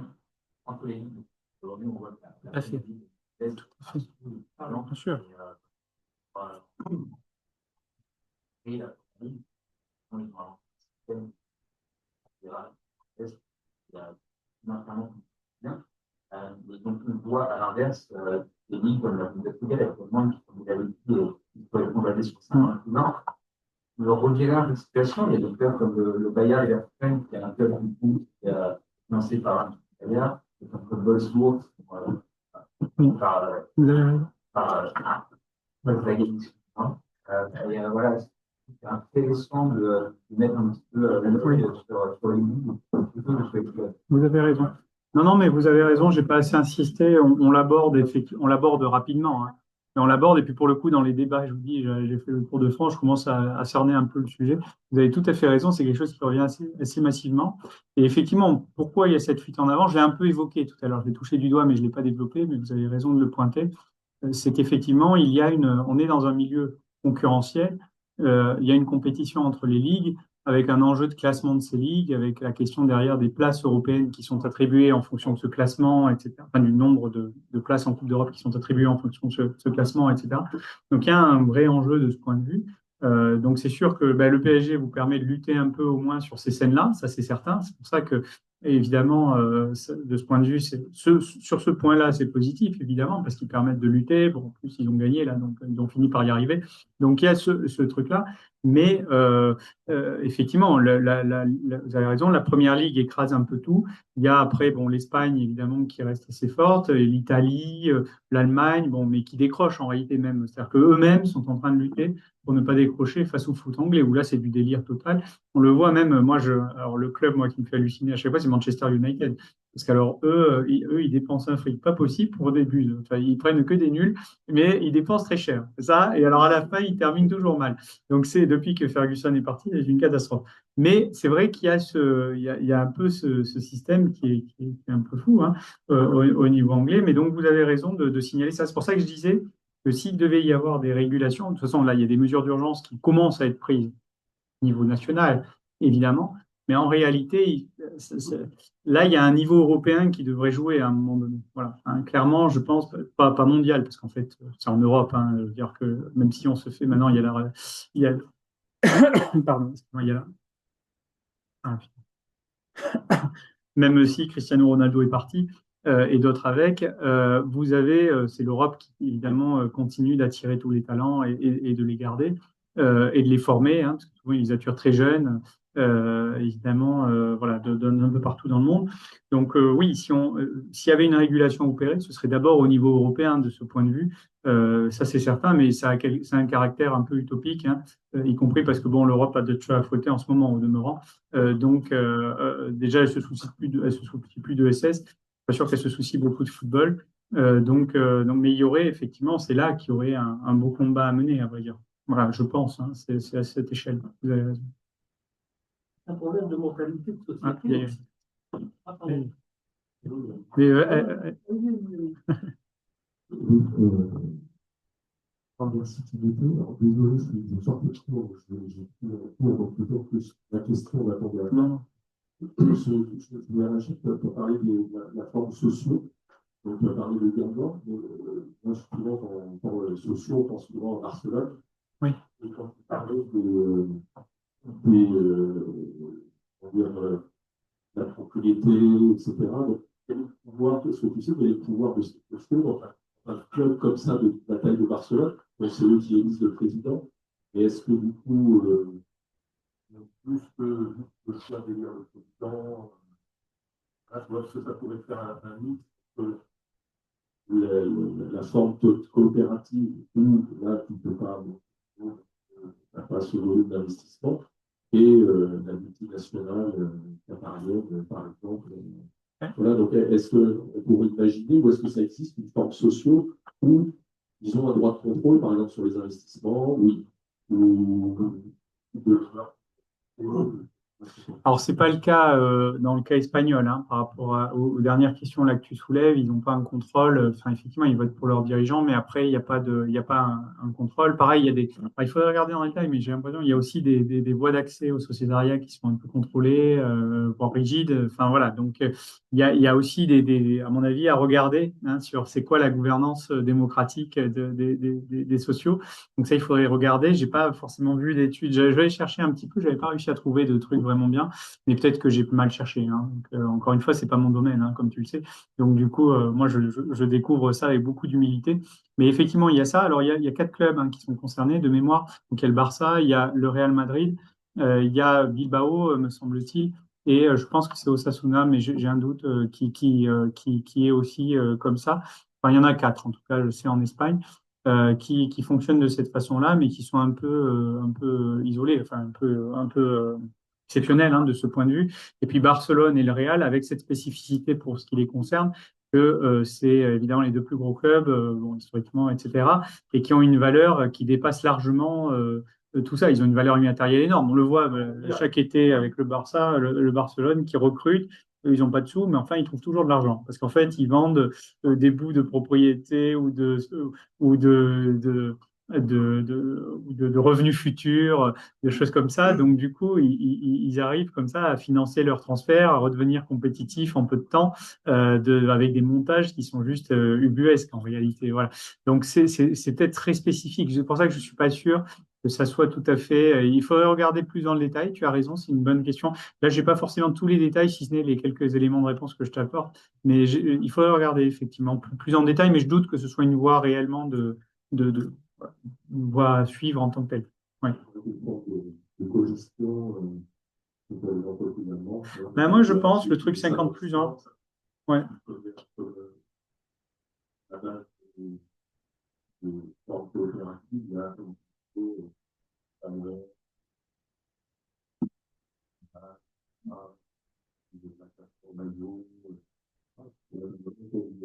entre les lignes. Aujourd'hui, on voit que la fait. baisse Bien sûr. et la ligne, on est dans un système notamment bien. Et donc, on voit à l'inverse des lignes comme la Bundesliga, avec le monde qui peut répondre à des sur ça. Non, le revirage de situation, il y a des clubs comme le Bayern Leverkusen, qui est un club du coup qui est financé par un Bayern, et comme le Wolfsburg, par Volkswagen. Et voilà, c'est intéressant de mettre un petit peu sur les lignes. Vous avez raison. Non, non, mais vous avez raison, j'ai pas assez insisté. On l'aborde on l'aborde rapidement. Hein. Et on l'aborde, et puis pour le coup, dans les débats, je vous dis, j'ai fait le tour de France, je commence à cerner un peu le sujet. Vous avez tout à fait raison, c'est quelque chose qui revient assez massivement. Et effectivement, pourquoi il y a cette fuite en avant? Je l'ai un peu évoqué tout à l'heure, je l'ai touché du doigt, mais je ne l'ai pas développé, mais vous avez raison de le pointer. C'est qu'effectivement, on est dans un milieu concurrentiel. Il y a une compétition entre les ligues avec un enjeu de classement de ces ligues, avec la question derrière des places européennes qui sont attribuées en fonction de ce classement, etc. Enfin, du nombre de places en Coupe d'Europe qui sont attribuées en fonction de ce classement, etc. Donc, il y a un vrai enjeu de ce point de vue. Donc, c'est sûr que le PSG vous permet de lutter un peu au moins sur ces scènes-là, ça c'est certain. C'est pour ça que, évidemment, de ce point de vue, sur ce point-là, c'est positif, évidemment, parce qu'ils permettent de lutter. Bon, en plus, ils ont gagné, là, donc ils ont fini par y arriver. Donc, il y a ce truc-là. Mais effectivement, vous avez raison, la première ligue écrase un peu tout. Il y a après, bon, l'Espagne, évidemment, qui reste assez forte, et l'Italie, l'Allemagne, bon, mais qui décrochent en réalité même. C'est-à-dire qu'eux-mêmes sont en train de lutter pour ne pas décrocher face au foot anglais, où là, c'est du délire total. On le voit même, alors le club, moi, qui me fait halluciner à chaque fois, c'est Manchester United. Parce qu'alors, ils dépensent un fric pas possible pour des buts. Enfin, ils prennent que des nuls, mais ils dépensent très cher. C'est ça. Et alors, à la fin, ils terminent toujours mal. Donc, c'est depuis que Ferguson est parti, c'est une catastrophe. Mais c'est vrai qu'il y a, il y a un peu ce système qui est un peu fou hein, au niveau anglais. Mais donc, vous avez raison de signaler ça. C'est pour ça que je disais que s'il devait y avoir des régulations, de toute façon, là, il y a des mesures d'urgence qui commencent à être prises au niveau national, évidemment. Mais en réalité, là, il y a un niveau européen qui devrait jouer à un moment donné. Voilà. Hein, clairement, je pense, pas mondial, parce qu'en fait, c'est en Europe. Hein, je veux dire que même si on se fait maintenant, il y a pardon, il y a ah, même si Cristiano Ronaldo est parti et d'autres avec, vous avez, c'est l'Europe qui évidemment continue d'attirer tous les talents et de les garder et de les former, hein, parce que souvent ils les attirent très jeunes, évidemment, voilà, d'un peu partout dans le monde. Donc oui, s'il y avait une régulation opérée, ce serait d'abord au niveau européen de ce point de vue. Ça c'est certain, mais ça a un caractère un peu utopique, hein, y compris parce que bon, l'Europe a de choses à fouetter en ce moment au demeurant. Donc, déjà, elle se soucie elle se soucie plus de SS. Pas sûr qu'elle se soucie beaucoup de football. Mais il y aurait effectivement, c'est là qu'il y aurait un beau combat à mener, à vrai dire. Voilà, je pense, hein, c'est à cette échelle. Vous avez raison. Un problème de mentalité de société. Ah, il y a- Ah, pardon. mais, Diversité, alors désolé, je me sens un peu trop, j'ai plus donc plutôt que la question m'attendait à non, je voulais réagir pour parler de la forme sociaux, donc on a parlé de Guingamp, mais moi je suis souvent dans les sociaux, on pense souvent à Barcelone, oui. et quand vous parlez on va dire, la propriété, etc., donc quel est le pouvoir, est-ce que tu sais quel est le pouvoir de ces sociaux dans un club comme ça de la taille de Barcelone, donc c'est eux qui élisent le président, et est-ce que du coup, plus que le choix d'élire le président, là, je vois que ça pourrait faire un mix entre la forme coopérative où là, tu ne peux pas, pas ce volume d'investissement, et la multinationale qatarienne, par exemple. Voilà, donc est-ce qu'on pourrait imaginer, ou est-ce que ça existe une forme sociale où ils ont un droit de contrôle, par exemple, sur les investissements, oui, ou Alors, c'est pas le cas dans le cas espagnol, hein, par rapport aux dernières questions là que tu soulèves. Ils n'ont pas un contrôle. Enfin, effectivement, ils votent pour leurs dirigeants, mais après, il y a pas un contrôle. Pareil, il y a des. Enfin, il faudrait regarder dans les détail, mais j'ai l'impression qu'il y a aussi des voies d'accès au sociétariat qui sont un peu contrôlées, voire rigides. Enfin, voilà. Donc, il y a aussi à mon avis, à regarder hein, sur c'est quoi la gouvernance démocratique des sociaux. Donc ça, il faudrait regarder. J'ai pas forcément vu d'études. Je vais chercher un petit peu. J'avais pas réussi à trouver de trucs vraiment bien, mais peut-être que j'ai mal cherché. Hein. Donc, encore une fois, c'est pas mon domaine, hein, comme tu le sais. Donc du coup, moi, je découvre ça avec beaucoup d'humilité. Mais effectivement, il y a ça. Alors il y a quatre clubs hein, qui sont concernés de mémoire. Donc il y a le Barça, il y a le Real Madrid, il y a Bilbao, me semble-t-il. Et je pense que c'est Osasuna, mais j'ai un doute qui est aussi comme ça. Enfin, il y en a quatre, en tout cas, je sais en Espagne qui fonctionnent de cette façon-là, mais qui sont un peu isolés, enfin un peu exceptionnels hein, de ce point de vue. Et puis Barcelone et le Real, avec cette spécificité pour ce qui les concerne, que c'est évidemment les deux plus gros clubs, bon, historiquement, etc., et qui ont une valeur qui dépasse largement tout ça. Ils ont une valeur immatérielle énorme. On le voit chaque été avec le Barça, le Barcelone qui recrute. Eux, ils n'ont pas de sous, mais enfin, ils trouvent toujours de l'argent. Parce qu'en fait, ils vendent des bouts de propriété ou de revenus futurs, des choses comme ça. Donc, du coup, ils arrivent comme ça à financer leur transfert, à redevenir compétitifs en peu de temps, avec des montages qui sont juste ubuesques en réalité. Voilà. Donc, c'est peut-être très spécifique. C'est pour ça que je ne suis pas sûr que ça soit tout à fait. Il faudrait regarder plus dans le détail. Tu as raison, c'est une bonne question. Là, j'ai pas forcément tous les détails, si ce n'est les quelques éléments de réponse que je t'apporte. Mais il faudrait regarder effectivement plus en détail, mais je doute que ce soit une voie réellement voilà, une voie à suivre en tant que telle. Ouais. De cogestion, finalement. Ben, moi, je pense le truc 50 plus 1. Ouais. À base de forme coopérative, il y a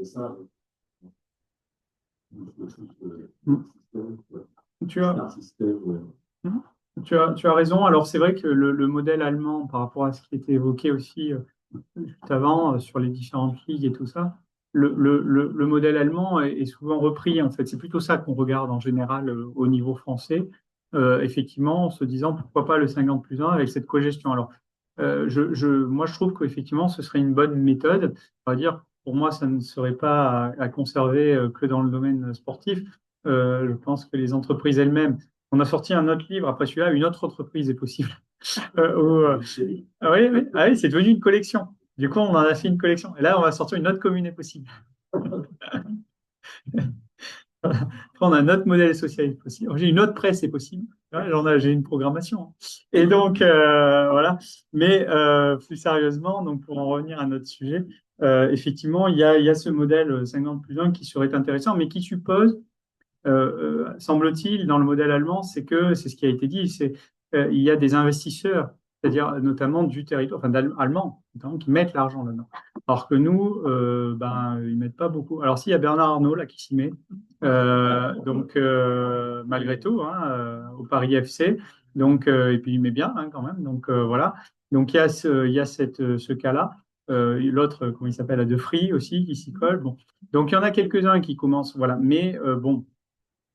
ça. Tu as, tu as raison. Alors, c'est vrai que le modèle allemand, par rapport à ce qui était évoqué aussi juste avant sur les différentes ligues et tout ça, le modèle allemand est souvent repris. En fait, c'est plutôt ça qu'on regarde en général au niveau français, effectivement, en se disant pourquoi pas le 50 plus 1 avec cette cogestion. Alors, moi, je trouve qu'effectivement, ce serait une bonne méthode. On va dire, pour moi, ça ne serait pas à conserver que dans le domaine sportif. Je pense que les entreprises elles-mêmes, on a sorti un autre livre, après celui-là, une autre entreprise est possible. Ah oui, oui. Ah oui, c'est devenu une collection. Du coup, on en a fait une collection. Et là, on va sortir une autre commune est possible. Après, on a un autre modèle social possible. J'ai une autre presse est possible. Ouais, j'ai une programmation. Et donc, voilà. Mais plus sérieusement, donc pour en revenir à notre sujet, effectivement, il y a ce modèle 50 plus 1 qui serait intéressant, mais qui suppose semble-t-il, dans le modèle allemand, c'est que, c'est ce qui a été dit, il y a des investisseurs, c'est-à-dire notamment du territoire, enfin allemands, notamment, qui mettent l'argent là-dedans. Alors que nous, ils mettent pas beaucoup. Alors s'il y a Bernard Arnault là qui s'y met, donc malgré tout, hein, au Paris FC, donc et puis il met bien hein, quand même, donc voilà. Donc il y a ce cas-là. L'autre, comment il s'appelle, à De Vries aussi, qui s'y colle. Bon. Donc il y en a quelques-uns qui commencent, voilà. Mais bon,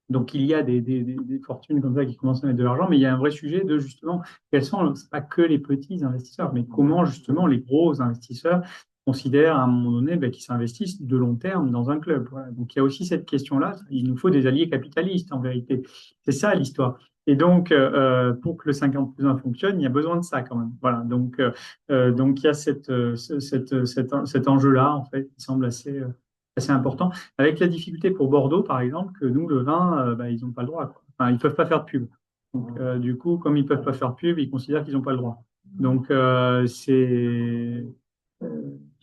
donc, il y a des fortunes comme ça qui commencent à mettre de l'argent, mais il y a un vrai sujet de justement, quels sont, c'est pas que les petits investisseurs, mais comment justement les gros investisseurs considèrent à un moment donné qu'ils s'investissent de long terme dans un club. Voilà. Donc, il y a aussi cette question-là. Il nous faut des alliés capitalistes en vérité. C'est ça l'histoire. Et donc, pour que le 50 plus 1 fonctionne, il y a besoin de ça quand même. Voilà. Donc il y a cet enjeu-là, en fait, qui semble assez important. Avec la difficulté pour Bordeaux, par exemple, que nous, le vin, ils n'ont pas le droit, quoi. Enfin, ils ne peuvent pas faire de pub. Donc, du coup, comme ils ne peuvent pas faire de pub, ils considèrent qu'ils n'ont pas le droit. Donc,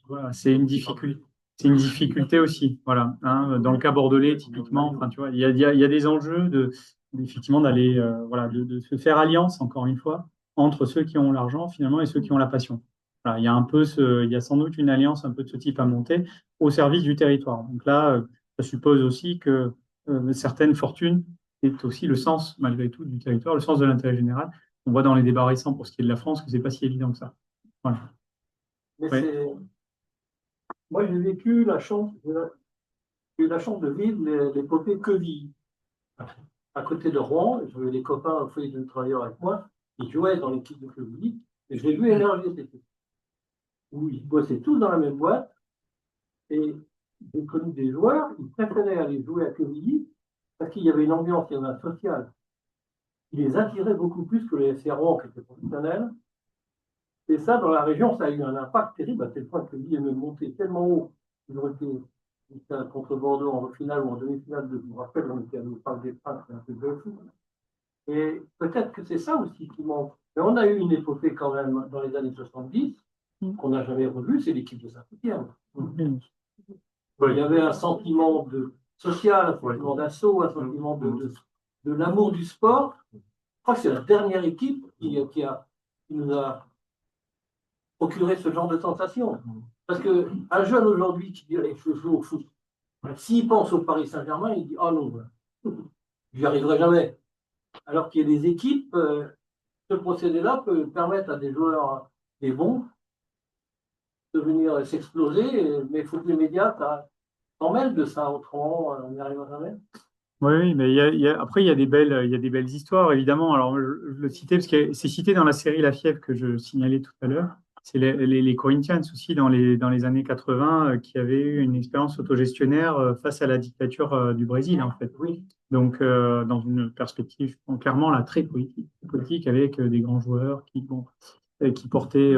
voilà, c'est une difficulté. C'est une difficulté aussi. Voilà, hein. Dans le cas bordelais, typiquement, enfin, tu vois, il y a des enjeux effectivement, d'aller, voilà, de se faire alliance, encore une fois, entre ceux qui ont l'argent, finalement, et ceux qui ont la passion. Voilà, il y a sans doute une alliance un peu de ce type à monter au service du territoire. Donc là, ça suppose aussi que certaines fortunes est aussi le sens, malgré tout, du territoire, le sens de l'intérêt général, on voit dans les débats récents pour ce qui est de la France que c'est pas si évident que ça. Voilà. Mais Ouais. moi, j'ai vécu la chance, j'ai eu la chance de vivre l'épopée Quevilly. À côté de Rouen, j'avais des copains au foyer de travailleurs avec moi, qui jouaient dans l'équipe de Quevilly, et j'ai vu émerger cette équipe, où ils bossaient tous dans la même boîte, et j'ai connu des joueurs qui préféraient aller jouer à Quevilly parce qu'il y avait une ambiance sociale qui les attirait beaucoup plus que les FC Rouen qui étaient professionnels. Et ça, dans la région, ça a eu un impact terrible, à tel point que Quevilly est même monté tellement haut. Ils ont été contre Bordeaux en finale ou en demi-finale, je me rappelle, on était à nous parler des Princes, un peu de fou. Et peut-être que c'est ça aussi qui manque. Mais on a eu une épopée quand même dans les années 70 qu'on n'a jamais revue, c'est l'équipe de Saint-Étienne. Il y avait un sentiment social, un sentiment d'assaut, un sentiment de l'amour du sport. Je crois que c'est la dernière équipe qui nous a procuré ce genre de sensation. Parce qu'un jeune aujourd'hui qui dit allez, je joue au foot, s'il pense au Paris Saint-Germain, il dit oh non, j'y arriverai jamais. Alors qu'il y a des équipes, ce procédé-là peut permettre à des joueurs, des bons, de venir s'exploser, mais il faut que les médias s'en mêlent de ça, autrement on n'y arrivera jamais. Oui, mais après, il y a des belles histoires, évidemment. Alors, je le citais parce que c'est cité dans la série La Fièvre que je signalais tout à l'heure. C'est les Corinthians aussi, dans les années 80, qui avaient eu une expérience autogestionnaire face à la dictature du Brésil, en fait. Oui. Donc, dans une perspective clairement là, très politique avec des grands joueurs qui portaient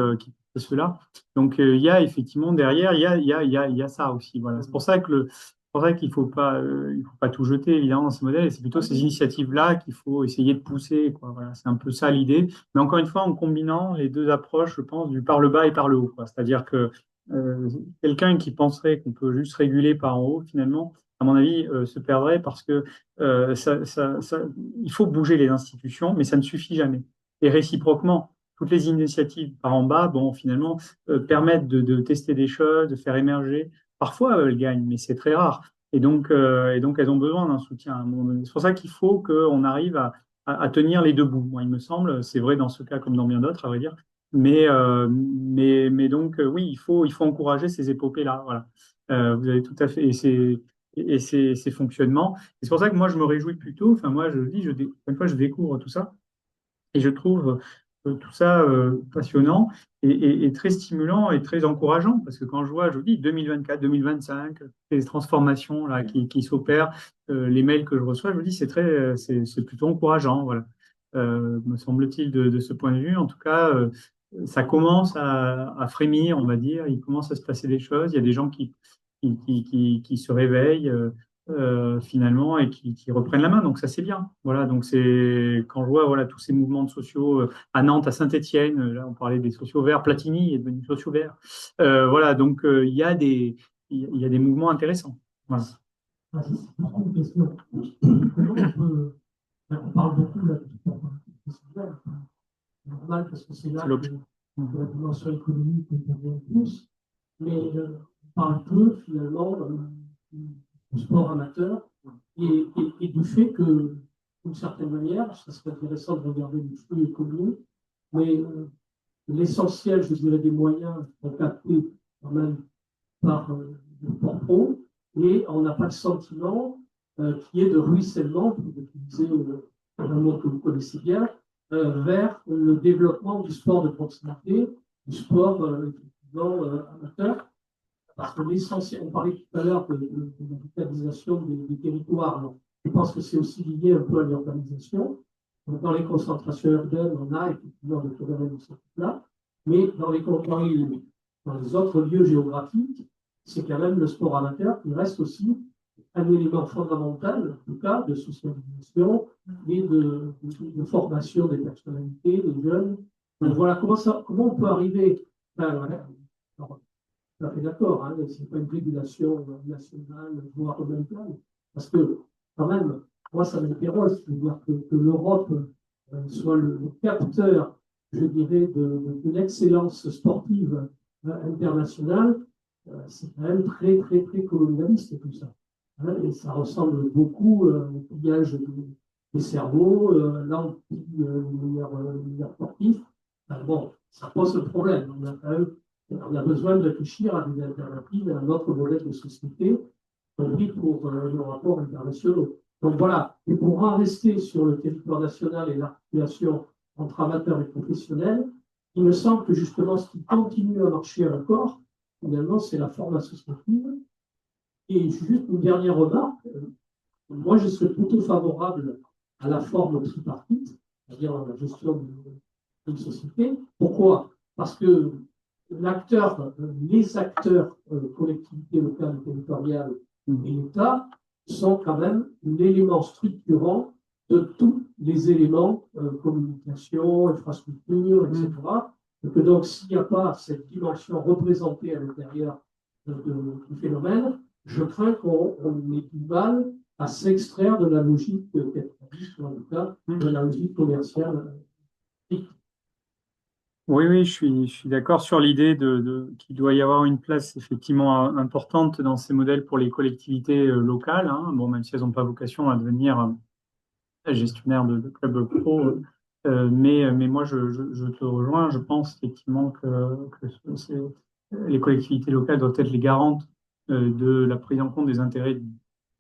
cela. Donc, il y a effectivement derrière, il y a ça aussi. Voilà. C'est pour ça que c'est pour ça il faut pas tout jeter évidemment dans ces modèles. Et c'est plutôt ces initiatives-là qu'il faut essayer de pousser, quoi. Voilà, c'est un peu ça l'idée. Mais encore une fois, en combinant les deux approches, je pense, du par le bas et par le haut, quoi. C'est-à-dire que quelqu'un qui penserait qu'on peut juste réguler par en haut, finalement, à mon avis, se perdrait parce que il faut bouger les institutions, mais ça ne suffit jamais. Et réciproquement, toutes les initiatives par en bas, bon, finalement, permettent de tester des choses, de faire émerger. Parfois, elles gagnent, mais c'est très rare. Et donc, elles ont besoin d'un soutien à un moment donné. C'est pour ça qu'il faut qu'on arrive à tenir les deux bouts. Moi, il me semble, c'est vrai dans ce cas comme dans bien d'autres, à vrai dire. Mais donc, oui, il faut encourager ces épopées-là. Voilà. Vous avez tout à fait. Et ces fonctionnements. Et c'est pour ça que moi, je me réjouis plutôt. Enfin, moi, je dis, une fois, je découvre tout ça. Et je trouve tout ça passionnant et très stimulant et très encourageant. Parce que quand je vois, je vous dis, 2024, 2025, les transformations là, qui s'opèrent, les mails que je reçois, je vous dis, c'est plutôt encourageant. Voilà. Me semble-t-il de ce point de vue. En tout cas, ça commence à frémir, on va dire. Il commence à se passer des choses. Il y a des gens qui se réveillent. Finalement et qui reprennent la main. Donc ça c'est bien. Voilà. Donc c'est quand je vois voilà tous ces mouvements sociaux à Nantes, à Saint-Étienne. Là on parlait des sociaux verts. Platini est devenu socio vert. Voilà. Donc il y a des mouvements intéressants. Voilà. C'est une question. On parle beaucoup là, de normal parce que c'est là que la dimension économique intervient le plus, mais on parle peu finalement du sport amateur et du fait que, d'une certaine manière, ça serait intéressant de regarder les flux économiques, mais l'essentiel, je dirais, des moyens sont captés quand même par le sport pro, et on n'a pas de sentiment qui est de ruissellement, pour utiliser un mot que vous connaissez bien, vers le développement du sport de proximité, du sport amateur. Parce que l'essentiel, on parlait tout à l'heure de la vitalisation des territoires. Donc, je pense que c'est aussi lié un peu à l'urbanisation. Dans les concentrations urbaines, on a effectivement des phénomènes de ce type-là, mais dans les autres lieux géographiques, c'est quand même le sport amateur qui reste aussi un élément fondamental, en tout cas, de socialisation et de formation des personnalités, des jeunes. Donc voilà, comment on peut arriver. Voilà. Alors, tout à fait d'accord, hein, ce n'est pas une régulation nationale, voire mondiale, parce que quand même, moi ça m'interroge, c'est-à-dire que l'Europe soit le capteur, je dirais, de l'excellence sportive internationale, c'est quand même très, très, très colonialiste tout ça. Hein, et ça ressemble beaucoup au pillage les cerveaux, là, on dit les meilleurs sportifs. Bon, ça pose un problème. On a quand même, on a besoin de réfléchir à des alternatives, à un autre modèle de société, y compris pour nos rapports internationaux. Donc voilà, et pour en rester sur le territoire national et l'articulation entre amateurs et professionnels, il me semble que justement ce qui continue à marcher encore, finalement, c'est la forme associative. Et juste une dernière remarque, moi je serais plutôt favorable à la forme tripartite, c'est-à-dire la gestion d'une société. Pourquoi? Parce que les acteurs, collectivités locales et territoriales et l'État, sont quand même l'élément structurant de tous les éléments, communication, infrastructure, etc. Et que donc, s'il n'y a pas cette dimension représentée à l'intérieur du phénomène, je crains qu'on ait du mal à s'extraire de la logique capitaliste, ou en tout cas de la logique commerciale. Oui, oui, je suis d'accord sur l'idée qu'il doit y avoir une place effectivement importante dans ces modèles pour les collectivités locales, hein. Bon, même si elles n'ont pas vocation à devenir gestionnaires de clubs pro, mais moi je te rejoins. Je pense effectivement que les collectivités locales doivent être les garantes de la prise en compte des intérêts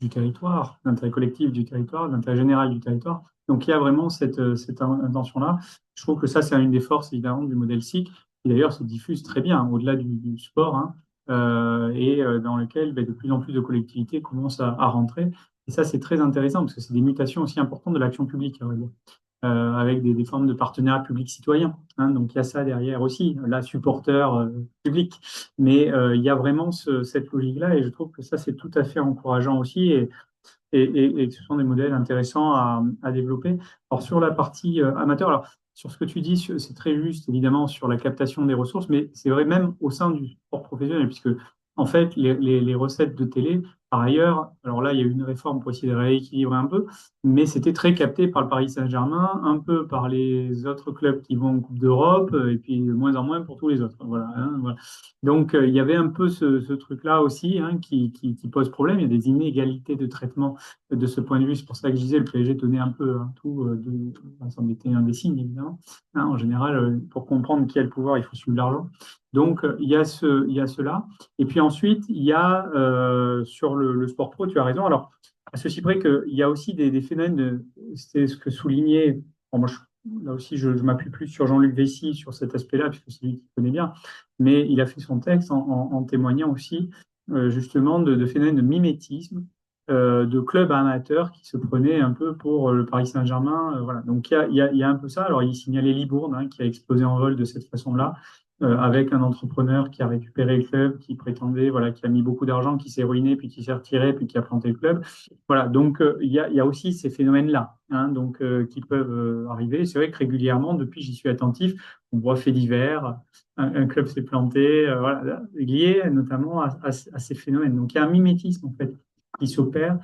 du territoire, l'intérêt collectif du territoire, l'intérêt général du territoire. Donc il y a vraiment cette intention-là. Je trouve que ça, c'est une des forces évidemment du modèle SIC, qui d'ailleurs se diffuse très bien au-delà du sport, hein, dans lequel de plus en plus de collectivités commencent à rentrer. Et ça, c'est très intéressant parce que c'est des mutations aussi importantes de l'action publique, à vrai dire, avec des formes de partenariat public-citoyen, hein. Donc il y a ça derrière aussi, là, supporter public. Mais il y a vraiment cette logique-là et je trouve que ça, c'est tout à fait encourageant aussi. Et que ce sont des modèles intéressants à développer. Alors, sur la partie amateur, alors, sur ce que tu dis, c'est très juste, évidemment, sur la captation des ressources, mais c'est vrai même au sein du sport professionnel, puisque, en fait, les recettes de télé, par ailleurs, alors là, il y a eu une réforme pour essayer de rééquilibrer un peu, mais c'était très capté par le Paris Saint-Germain, un peu par les autres clubs qui vont en Coupe d'Europe, et puis de moins en moins pour tous les autres. Voilà, hein, voilà. Donc, il y avait un peu ce truc-là aussi, hein, qui pose problème. Il y a des inégalités de traitement de ce point de vue. C'est pour ça que je disais, le PSG tenait un peu tout, ça en était un des signes, évidemment. Hein, en général, pour comprendre qui a le pouvoir, il faut suivre l'argent. Donc, il y a cela. Et puis ensuite, il y a sur le sport pro, tu as raison. Alors, à ceci près qu'il y a aussi des phénomènes, c'est ce que soulignait, bon, moi, là aussi, je m'appuie plus sur Jean-Luc Vessy sur cet aspect-là, puisque c'est lui qui connaît bien, mais il a fait son texte en témoignant aussi justement de phénomènes de mimétisme de clubs amateurs qui se prenaient un peu pour le Paris Saint-Germain. Voilà. Donc il y a un peu ça. Alors il signalait Libourne, hein, qui a explosé en vol de cette façon-là, avec un entrepreneur qui a récupéré le club, qui prétendait, voilà, qui a mis beaucoup d'argent, qui s'est ruiné, puis qui s'est retiré, puis qui a planté le club. Voilà. Donc il y a aussi ces phénomènes-là, hein, donc qui peuvent arriver. C'est vrai que régulièrement, depuis, j'y suis attentif. On voit faits divers. Un club s'est planté, voilà, lié notamment à ces phénomènes. Donc il y a un mimétisme en fait qui s'opèrent.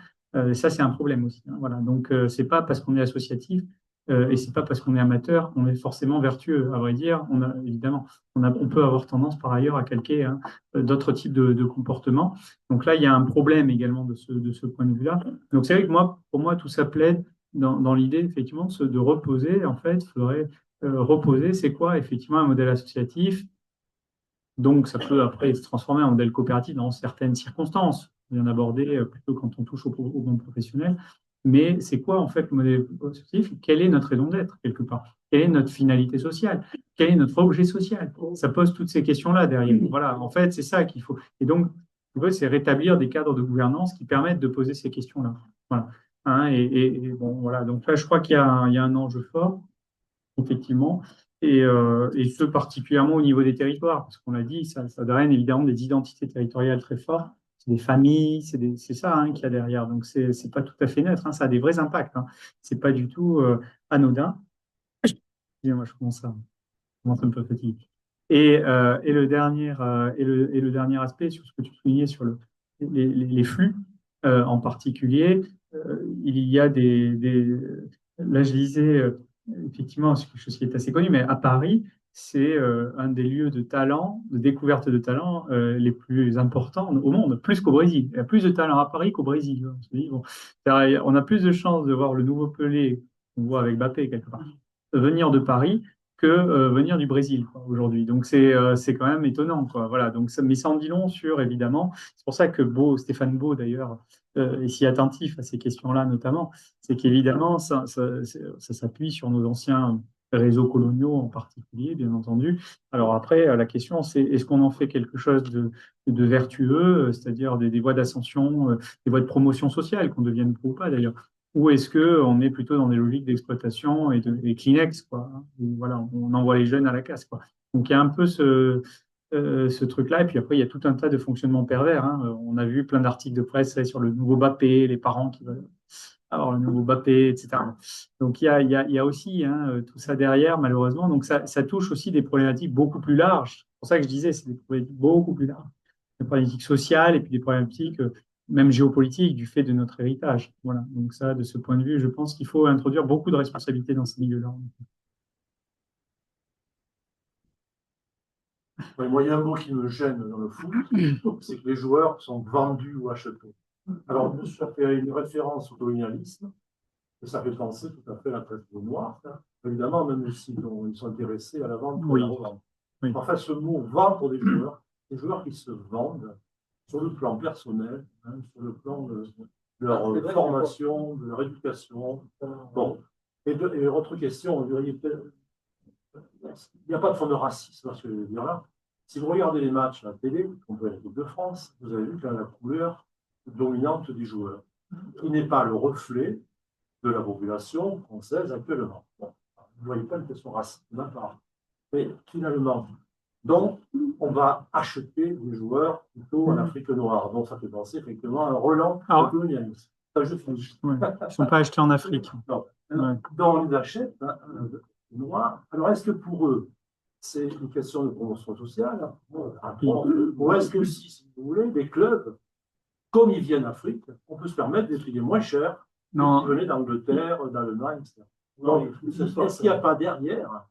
Ça, c'est un problème aussi, hein, voilà. Donc, c'est pas parce qu'on est associatif et c'est pas parce qu'on est amateur, on est forcément vertueux. À vrai dire, évidemment, on peut avoir tendance par ailleurs à calquer, hein, d'autres types de comportements. Donc là, il y a un problème également de ce point de vue-là. Donc, c'est vrai que moi, pour moi, tout ça plaide dans l'idée, effectivement, de reposer. En fait, il faudrait reposer, c'est quoi, effectivement, un modèle associatif. Donc, ça peut après se transformer en modèle coopératif dans certaines circonstances, bien abordé plutôt quand on touche au monde professionnel. Mais c'est quoi en fait le modèle associatif? Quelle est notre raison d'être quelque part? Quelle est notre finalité sociale? Quel est notre objet social? Ça pose toutes ces questions-là derrière. Voilà, en fait, c'est ça qu'il faut. Et donc, c'est rétablir des cadres de gouvernance qui permettent de poser ces questions-là. Voilà. Hein, et bon, voilà. Donc là, je crois il y a un enjeu fort effectivement, et ce particulièrement au niveau des territoires, parce qu'on l'a dit, ça draine évidemment des identités territoriales très fortes, c'est des familles, c'est ça, hein, qu'il y a derrière, donc c'est pas tout à fait neutre, hein, ça a des vrais impacts, hein. C'est pas du tout anodin. Excusez-moi, je commence un peu fatigué. Et le dernier aspect sur ce que tu soulignais sur les flux en particulier, il y a là je lisais effectivement, c'est quelque chose qui est assez connu, mais à Paris, c'est un des lieux de talent, de découverte de talent les plus importants au monde, plus qu'au Brésil. Il y a plus de talent à Paris qu'au Brésil. On se dit, bon, on a plus de chances de voir le nouveau Pelé, on voit avec Mbappé quelque part, venir de Paris que venir du Brésil quoi, aujourd'hui. Donc c'est quand même étonnant. Quoi. Voilà, donc mais ça en dit long sur, évidemment, c'est pour ça que Stéphane Beau d'ailleurs, est si attentif à ces questions-là notamment, c'est qu'évidemment, ça s'appuie sur nos anciens réseaux coloniaux en particulier, bien entendu. Alors après, la question, c'est est-ce qu'on en fait quelque chose de vertueux, c'est-à-dire des voies d'ascension, des voies de promotion sociale, qu'on devienne pro ou pas d'ailleurs, ou est-ce qu'on est plutôt dans des logiques d'exploitation et Kleenex, quoi, hein, où, voilà, on envoie les jeunes à la casse, quoi. Donc il y a un peu ce truc-là, et puis après, il y a tout un tas de fonctionnements pervers. Hein. On a vu plein d'articles de presse sur le nouveau Mbappé, les parents qui veulent avoir le nouveau Mbappé, etc. Donc il y a aussi hein, tout ça derrière, malheureusement. Donc ça touche aussi des problématiques beaucoup plus larges. C'est pour ça que je disais, c'est des problématiques beaucoup plus larges. Des problématiques sociales et puis des problématiques même géopolitiques du fait de notre héritage. Voilà. Donc ça, de ce point de vue, je pense qu'il faut introduire beaucoup de responsabilités dans ces milieux-là. Ouais, moi, il y a un mot qui me gêne dans le foot, c'est que les joueurs sont vendus ou achetés. Alors, ça fait une référence au colonialisme, et ça fait penser tout à fait à la traite des Noirs, hein. Évidemment, même s'ils ils sont intéressés à la vente ou à Oui. la revente. Oui. En fait, ce mot vendre des joueurs qui se vendent sur le plan personnel, hein, sur le plan de leur formation, de leur éducation. Bon. Et autre question, il n'y a pas de fond de racisme à ce que je veux dire là. Si vous regardez les matchs à la télé, on peut l'équipe de France, vous avez vu qu'il y a la couleur dominante des joueurs, qui n'est pas le reflet de la population française actuellement. Bon, vous ne voyez pas une question raciste, d'accord. Mais finalement, donc, on va acheter des joueurs plutôt en Afrique noire. Donc, ça fait penser effectivement à un relan de colonialisme. Ça, je finis. Ouais. Ils ne sont pas achetés en Afrique. Non. Ouais. Donc, on les achète hein, noirs. Alors, est-ce que pour eux, c'est une question de promotion sociale ou est-ce que si vous voulez, des clubs, comme ils viennent d'Afrique, on peut se permettre de les payer moins cher que qui venaient d'Angleterre, d'Allemagne, etc. Donc, est-ce qu'il n'y a pas derrière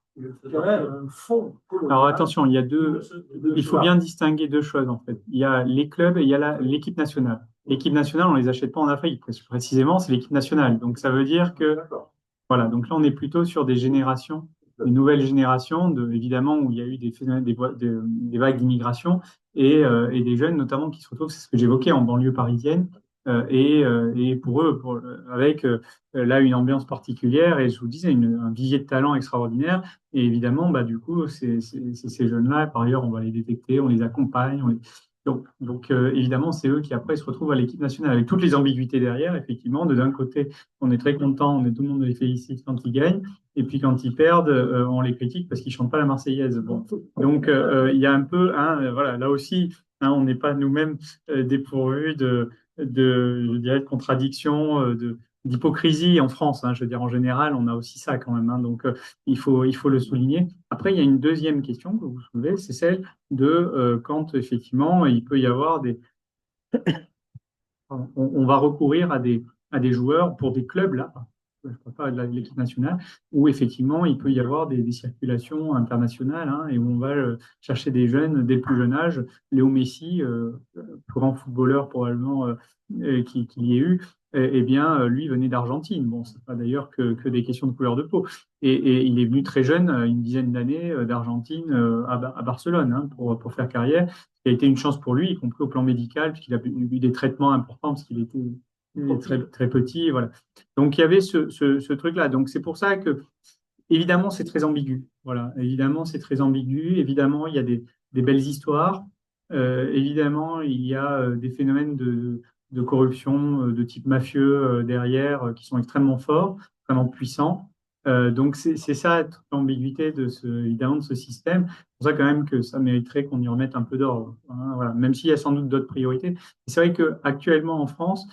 quand même un fond colonial? Alors attention, il faut bien distinguer deux choses en fait. Il y a les clubs et il y a l'équipe nationale. L'équipe nationale, on ne les achète pas en Afrique, parce que précisément, c'est l'équipe nationale. Donc ça veut dire que, voilà, donc là on est plutôt sur des générations, une nouvelle génération, évidemment, où il y a eu des phénomènes, des vagues d'immigration et des jeunes notamment qui se retrouvent, c'est ce que j'évoquais, en banlieue parisienne. Et pour eux, avec là une ambiance particulière et je vous disais un vivier de talent extraordinaire. Et évidemment, bah, du coup, ces jeunes-là, par ailleurs, on va les détecter, on les accompagne. Donc évidemment, c'est eux qui après se retrouvent à l'équipe nationale avec toutes les ambiguïtés derrière. Effectivement, d'un côté, on est très content, tout le monde les félicite quand ils gagnent. Et puis quand ils perdent, on les critique parce qu'ils chantent pas la Marseillaise. Bon. Donc il y a un peu, hein, voilà, là aussi, hein, on n'est pas nous-mêmes dépourvus je dirais, de contradiction, d'hypocrisie en France. Hein, je veux dire, en général, on a aussi ça quand même. Hein, donc, il faut le souligner. Après, il y a une deuxième question que vous soulevez, c'est celle de quand, effectivement, il peut y avoir on va recourir à des joueurs pour des clubs, là, je ne parle pas de l'équipe nationale, où effectivement il peut y avoir des circulations internationales hein, et où on va chercher des jeunes dès le plus jeune âge. Léo Messi, plus grand footballeur probablement qu'il y ait eu, eh bien, lui venait d'Argentine. Bon, c'est pas d'ailleurs que des questions de couleur de peau. Et il est venu très jeune, une dizaine d'années, d'Argentine à Barcelone hein, pour faire carrière. Ça a été une chance pour lui, y compris au plan médical, puisqu'il a eu des traitements importants, parce qu'il était très, très petit. Voilà. Donc, il y avait ce truc-là. Donc, c'est pour ça que, évidemment, c'est très ambigu. Voilà. Évidemment, c'est très ambigu. Évidemment, il y a des belles histoires. Évidemment, il y a des phénomènes de corruption de type mafieux derrière qui sont extrêmement forts, extrêmement puissants. Donc, c'est ça toute l'ambiguïté évidemment, de ce système. C'est pour ça quand même que ça mériterait qu'on y remette un peu d'ordre. Hein, voilà. Même s'il y a sans doute d'autres priorités. C'est vrai qu'actuellement en France,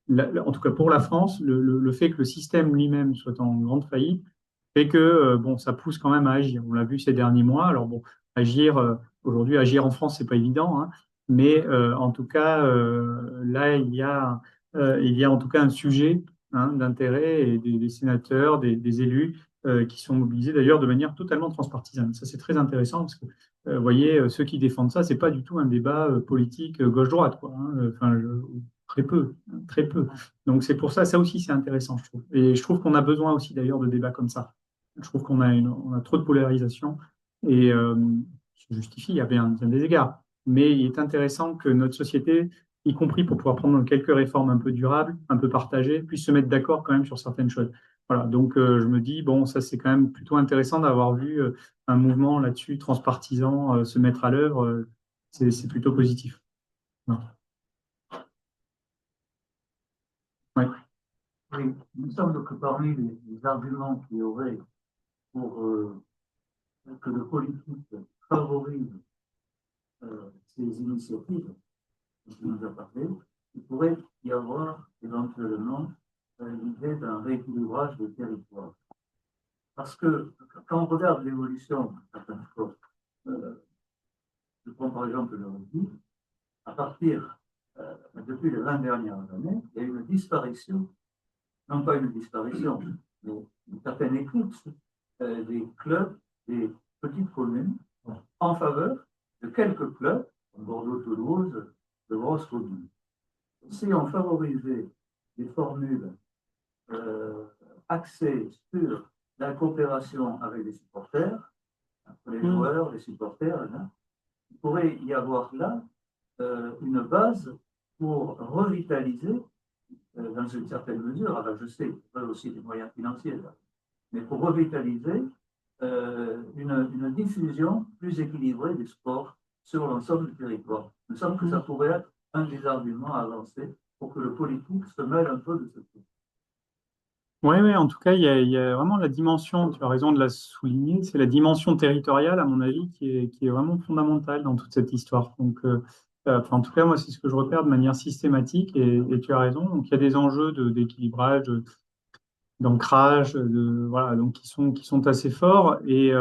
en tout cas pour la France, le fait que le système lui-même soit en grande faillite fait que bon, ça pousse quand même à agir. On l'a vu ces derniers mois. Alors bon, aujourd'hui, agir en France, c'est pas évident, hein, mais en tout cas, là, il y a en tout cas un sujet hein, d'intérêt et des sénateurs, des élus qui sont mobilisés d'ailleurs de manière totalement transpartisane. Ça, c'est très intéressant parce que, vous voyez, ceux qui défendent ça, c'est pas du tout un débat politique gauche-droite, quoi, hein. Enfin, très peu, hein, très peu. Donc c'est pour ça, ça aussi, c'est intéressant, je trouve. Et je trouve qu'on a besoin aussi d'ailleurs de débats comme ça. Je trouve on a trop de polarisation et se justifie à bien des égards. Mais il est intéressant que notre société, y compris pour pouvoir prendre quelques réformes un peu durables, un peu partagées, puisse se mettre d'accord quand même sur certaines choses. Voilà, donc je me dis, bon, ça c'est quand même plutôt intéressant d'avoir vu un mouvement là-dessus transpartisan se mettre à l'œuvre. C'est plutôt positif. Voilà. Ouais. Oui, il me semble que parmi les arguments qu'il y aurait pour que le politique favorise ces initiatives dont tu nous as parlé, il pourrait y avoir éventuellement l'idée d'un rééquilibrage des territoires. Parce que quand on regarde l'évolution de certaines choses, je prends par exemple le rugby, à partir, depuis les 20 dernières années, il y a eu une disparition, non pas une disparition, mais une certaine éclipse des clubs des petites communes en faveur de quelques clubs, comme Bordeaux-Toulouse, de grosses communes. Si on favorisait des formules axées sur la coopération avec les supporters, entre les joueurs, les supporters, il pourrait y avoir là une base pour revitaliser, dans une certaine mesure, alors je sais, il faut aussi des moyens financiers, là, mais pour revitaliser une diffusion plus équilibrée du sport sur l'ensemble du territoire. Il me semble que ça pourrait être un des arguments avancés pour que le politique se mêle un peu de ce truc. Oui, ouais, en tout cas, il y a vraiment la dimension, tu as raison de la souligner, c'est la dimension territoriale, à mon avis, qui est vraiment fondamentale dans toute cette histoire. Donc, enfin, en tout cas, moi, c'est ce que je repère de manière systématique, et tu as raison. Donc, il y a des enjeux d'équilibrage, d'ancrage, voilà, donc qui sont assez forts. Et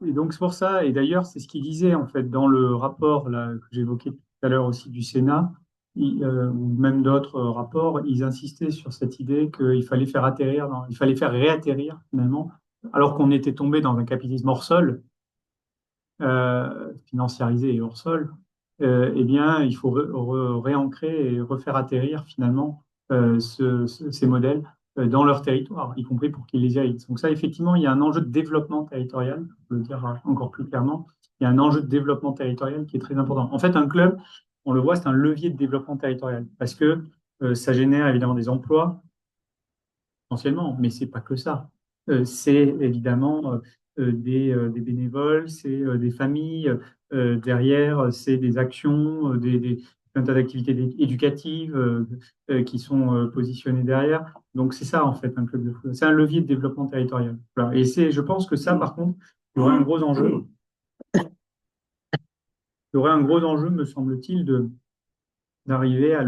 donc, c'est pour ça, et d'ailleurs, c'est ce qu'il disait, en fait, dans le rapport là, que j'évoquais tout à l'heure aussi du Sénat, ou même d'autres rapports, ils insistaient sur cette idée qu'il fallait faire atterrir, il fallait faire réatterrir, finalement, alors qu'on était tombé dans un capitalisme hors sol, financiarisé et hors sol, eh bien, il faut réancrer et refaire atterrir, finalement, ces modèles dans leur territoire, y compris pour qu'ils les héritent. Donc ça, effectivement, il y a un enjeu de développement territorial, je veux le dire encore plus clairement, il y a un enjeu de développement territorial qui est très important. En fait, un club, on le voit, c'est un levier de développement territorial, parce que ça génère évidemment des emplois, essentiellement, mais c'est pas que ça. C'est évidemment des bénévoles, c'est des familles, derrière, c'est des actions, un tas d'activités éducatives qui sont positionnées derrière. Donc c'est ça en fait un club de foot. C'est un levier de développement territorial. Voilà. Et je pense que ça, par contre, il y aurait un gros enjeu. Il y aurait un gros enjeu, me semble-t-il, d'arriver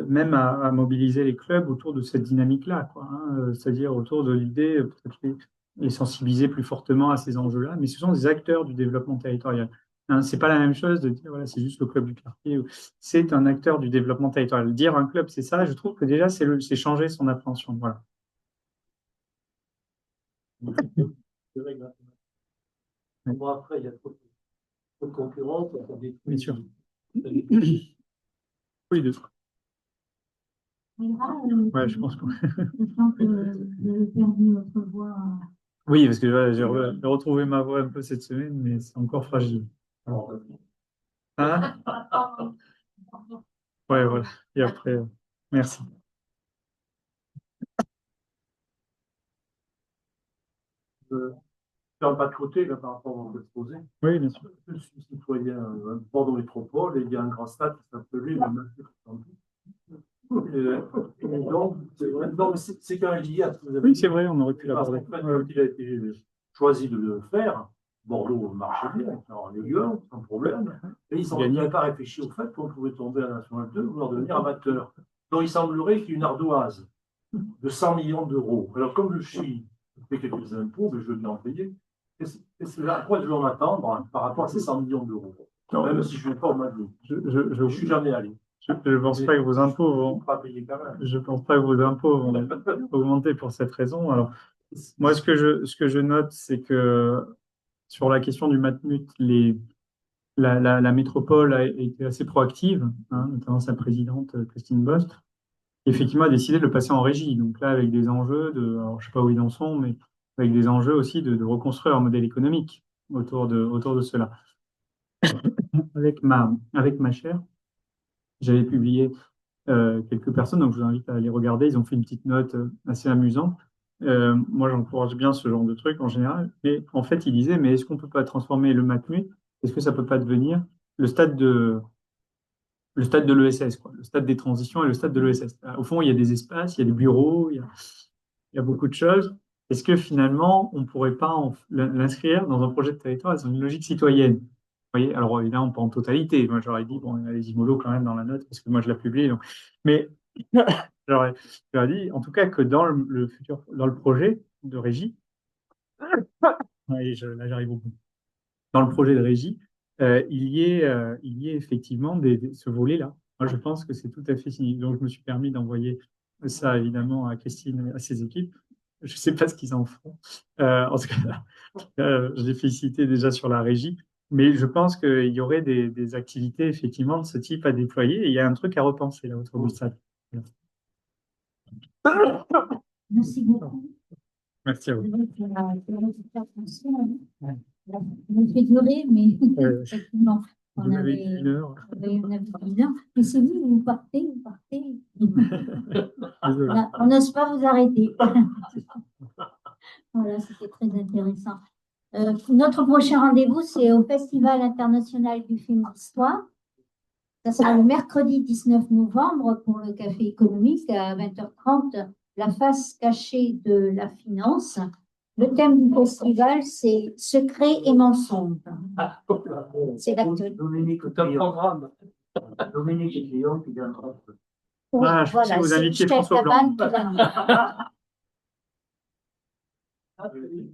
même à mobiliser les clubs autour de cette dynamique-là, quoi, hein, c'est-à-dire autour de l'idée, peut-être les sensibiliser plus fortement à ces enjeux-là, mais ce sont des acteurs du développement territorial. Hein, c'est pas la même chose de dire, voilà, c'est juste le club du quartier, c'est un acteur du développement territorial. Dire un club, c'est ça, je trouve que déjà, c'est changer son appréhension, voilà. C'est vrai, bon, après, il y a trop de concurrence, il y a des Bien sûr. trucs. Oui, de Ouais, je pense que... je sens que vous avez perdu votre voix. Oui, parce que voilà, j'ai retrouvé ma voix un peu cette semaine, mais c'est encore fragile. Hein? Ouais, voilà. Et après, merci. Faire pas de côté là, par rapport à l'exposé. Oui, bien sûr. Je suis citoyen de Bordeaux Métropole et il y a un grand stade qui s'appelait le Mercure. Donc, c'est quand même lié à ce que vous avez Oui, dit. c'est vrai, on aurait pu l'aborder. Parce qu'en fait, quand il a été choisi de le faire, Bordeaux marchait bien, en Ligue 1, sans problème. Et ils n'avaient pas réfléchi au fait qu'on pouvait tomber à la National 2 ou devenir amateur. Donc il semblerait qu'il y ait une ardoise de 100 millions d'euros. Alors comme le Chili fait quelques impôts, mais je veux bien en payer. À quoi devons-on attendre par rapport à ces 100 millions d'euros? Même si je ne vais pas au Madrid. Je ne suis jamais allé. Je ne pense pas que vos impôts vont, Pas payé quand même. je pense pas que vos impôts vont augmenter pour cette raison. Alors, moi, ce que je note, c'est que sur la question du Matmut, la métropole a été assez proactive, hein, notamment sa présidente Christine Bost, qui effectivement a décidé de le passer en régie. Donc là, avec des enjeux alors je sais pas où ils en sont, mais avec des enjeux aussi de reconstruire un modèle économique autour de cela. Avec ma chère, j'avais publié quelques personnes, donc je vous invite à aller regarder. Ils ont fait une petite note assez amusante. Moi, j'encourage bien ce genre de truc en général. Mais en fait, ils disaient, mais est-ce qu'on peut pas transformer le Matmut? Est-ce que ça peut pas devenir le stade de le stade de l'ESS, quoi, le stade des transitions et le stade de l'ESS. Au fond, il y a des espaces, il y a des bureaux, il y a beaucoup de choses. Est-ce que finalement, on ne pourrait pas l'inscrire dans un projet de territoire, dans une logique citoyenne? Vous voyez, alors évidemment, pas en totalité. Moi, j'aurais dit, bon, il y a les Imolo quand même dans la note, parce que moi, je l'ai publié. Donc. Mais j'aurais dit, en tout cas, que dans le projet de régie, là, j'arrive au bout. Dans le projet de régie, il y ait effectivement ce volet-là. Moi, je pense que c'est tout à fait significatif. Donc, je me suis permis d'envoyer ça, évidemment, à Christine et à ses équipes. Je ne sais pas ce qu'ils en font. En tout cas, je les félicité déjà sur la régie. Mais je pense qu'il y aurait des activités, effectivement, de ce type à déployer. Et il y a un truc à repenser là autour de ça. Merci beaucoup. Merci à vous. On fait durer, mais effectivement, Vous avez une heure. on avait une heure. Mais c'est vous, vous partez. Désolé. On n'ose pas vous arrêter. Voilà, c'était très intéressant. Notre prochain rendez-vous, c'est au Festival international du film d'histoire. Ça sera le mercredi 19 novembre pour le Café économique à 20h30, la face cachée de la finance. Le thème du festival, c'est secret et mensonge. C'est l'actuel. Dominique Cléon. Dominique Cléon qui viendra. Oui, Ah, je pensais voilà, que vous c'est invitiez Michel François Blanc. Cabane qui va venir.